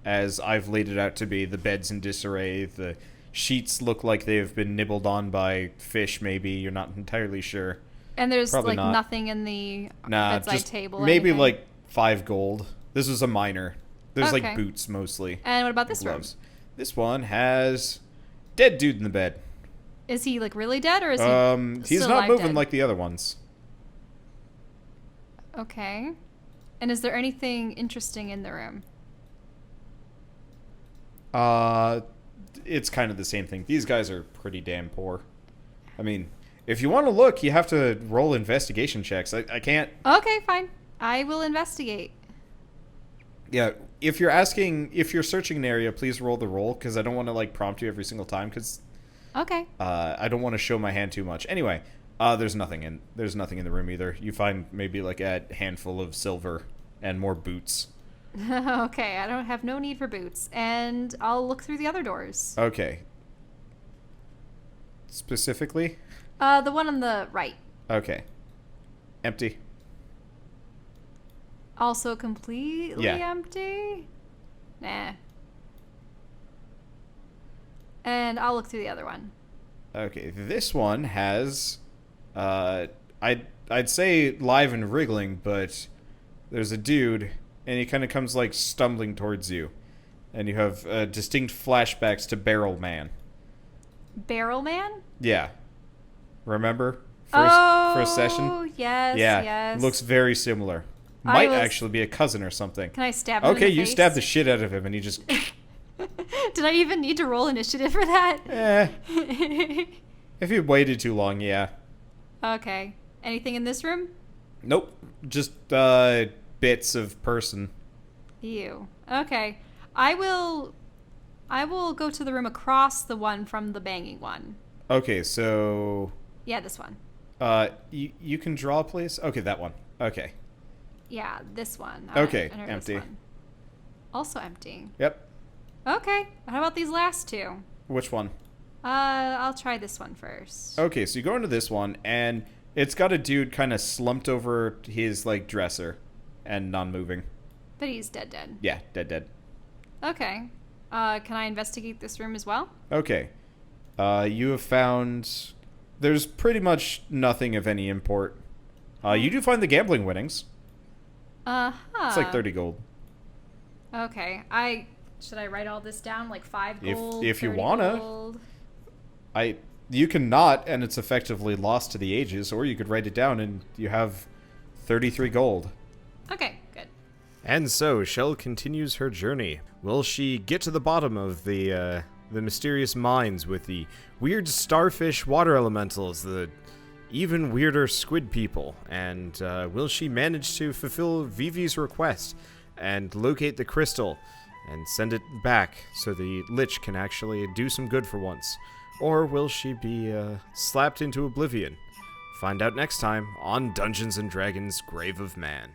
as I've laid it out to be. The bed's in disarray. The sheets look like they've been nibbled on by fish, maybe. You're not entirely sure. And there's Probably like not. nothing in the Nah, bedside just table. Or maybe anything? like 5 gold. This was a minor. There's Okay. like boots mostly. And what about this Gloves. This one has dead dude in the bed. room? Is he like really dead, or is he? He's still not alive moving dead? like the other ones. Okay. And is there anything interesting in the room? It's kind of the same thing. These guys are pretty damn poor. I mean, if you want to look, you have to roll investigation checks. I can't... Okay, fine. I will investigate. Yeah, if you're searching an area, please roll the roll, because I don't want to, like, prompt you every single time, because... Okay. I don't want to show my hand too much. Anyway, there's nothing in the room either. You find maybe, like, a handful of silver and more boots. Okay, I don't have no need for boots, and I'll look through the other doors. Okay. Specifically? The one on the right. Okay. Empty. Also completely Yeah. empty? Nah. And I'll look through the other one. Okay, this one has, I'd say live and wriggling, but there's a dude, and he kind of comes like stumbling towards you, and you have distinct flashbacks to Barrel Man. Barrel Man? Yeah, remember Oh, first session? yes, Yeah, yes. looks very similar. I Might was- actually be a cousin or something. Can I stab him Okay, in the you face? stab the shit out of him, and he just, Did I even need to roll initiative for that? if you waited too long, yeah. Okay. Anything in this room? Nope, just bits of person. Ew. Okay. I will go to the room across the one from the banging one. Okay, so Yeah, this one. you can draw, please. Okay, that one. Okay. Yeah, this one. Okay, I know this empty. one. Also empty. Yep. Okay. How about these last two? Which one? I'll try this one first. Okay, so you go into this one, and it's got a dude kind of slumped over his like dresser, and non-moving. But he's dead. Yeah, dead. Okay. Can I investigate this room as well? Okay. You have found there's pretty much nothing of any import. You do find the gambling winnings. Uh-huh. It's like 30 gold. Okay. Should I write all this down? Like 5 gold? If you 30 wanna. gold? You can not, and it's effectively lost to the ages, or you could write it down and you have 33 gold. Okay, good. And so, Shell continues her journey. Will she get to the bottom of the mysterious mines with the weird starfish water elementals, the even weirder squid people? And will she manage to fulfill Vivi's request and locate the crystal and send it back so the Lich can actually do some good for once? Or will she be slapped into oblivion? Find out next time on Dungeons & Dragons: Grave of Man.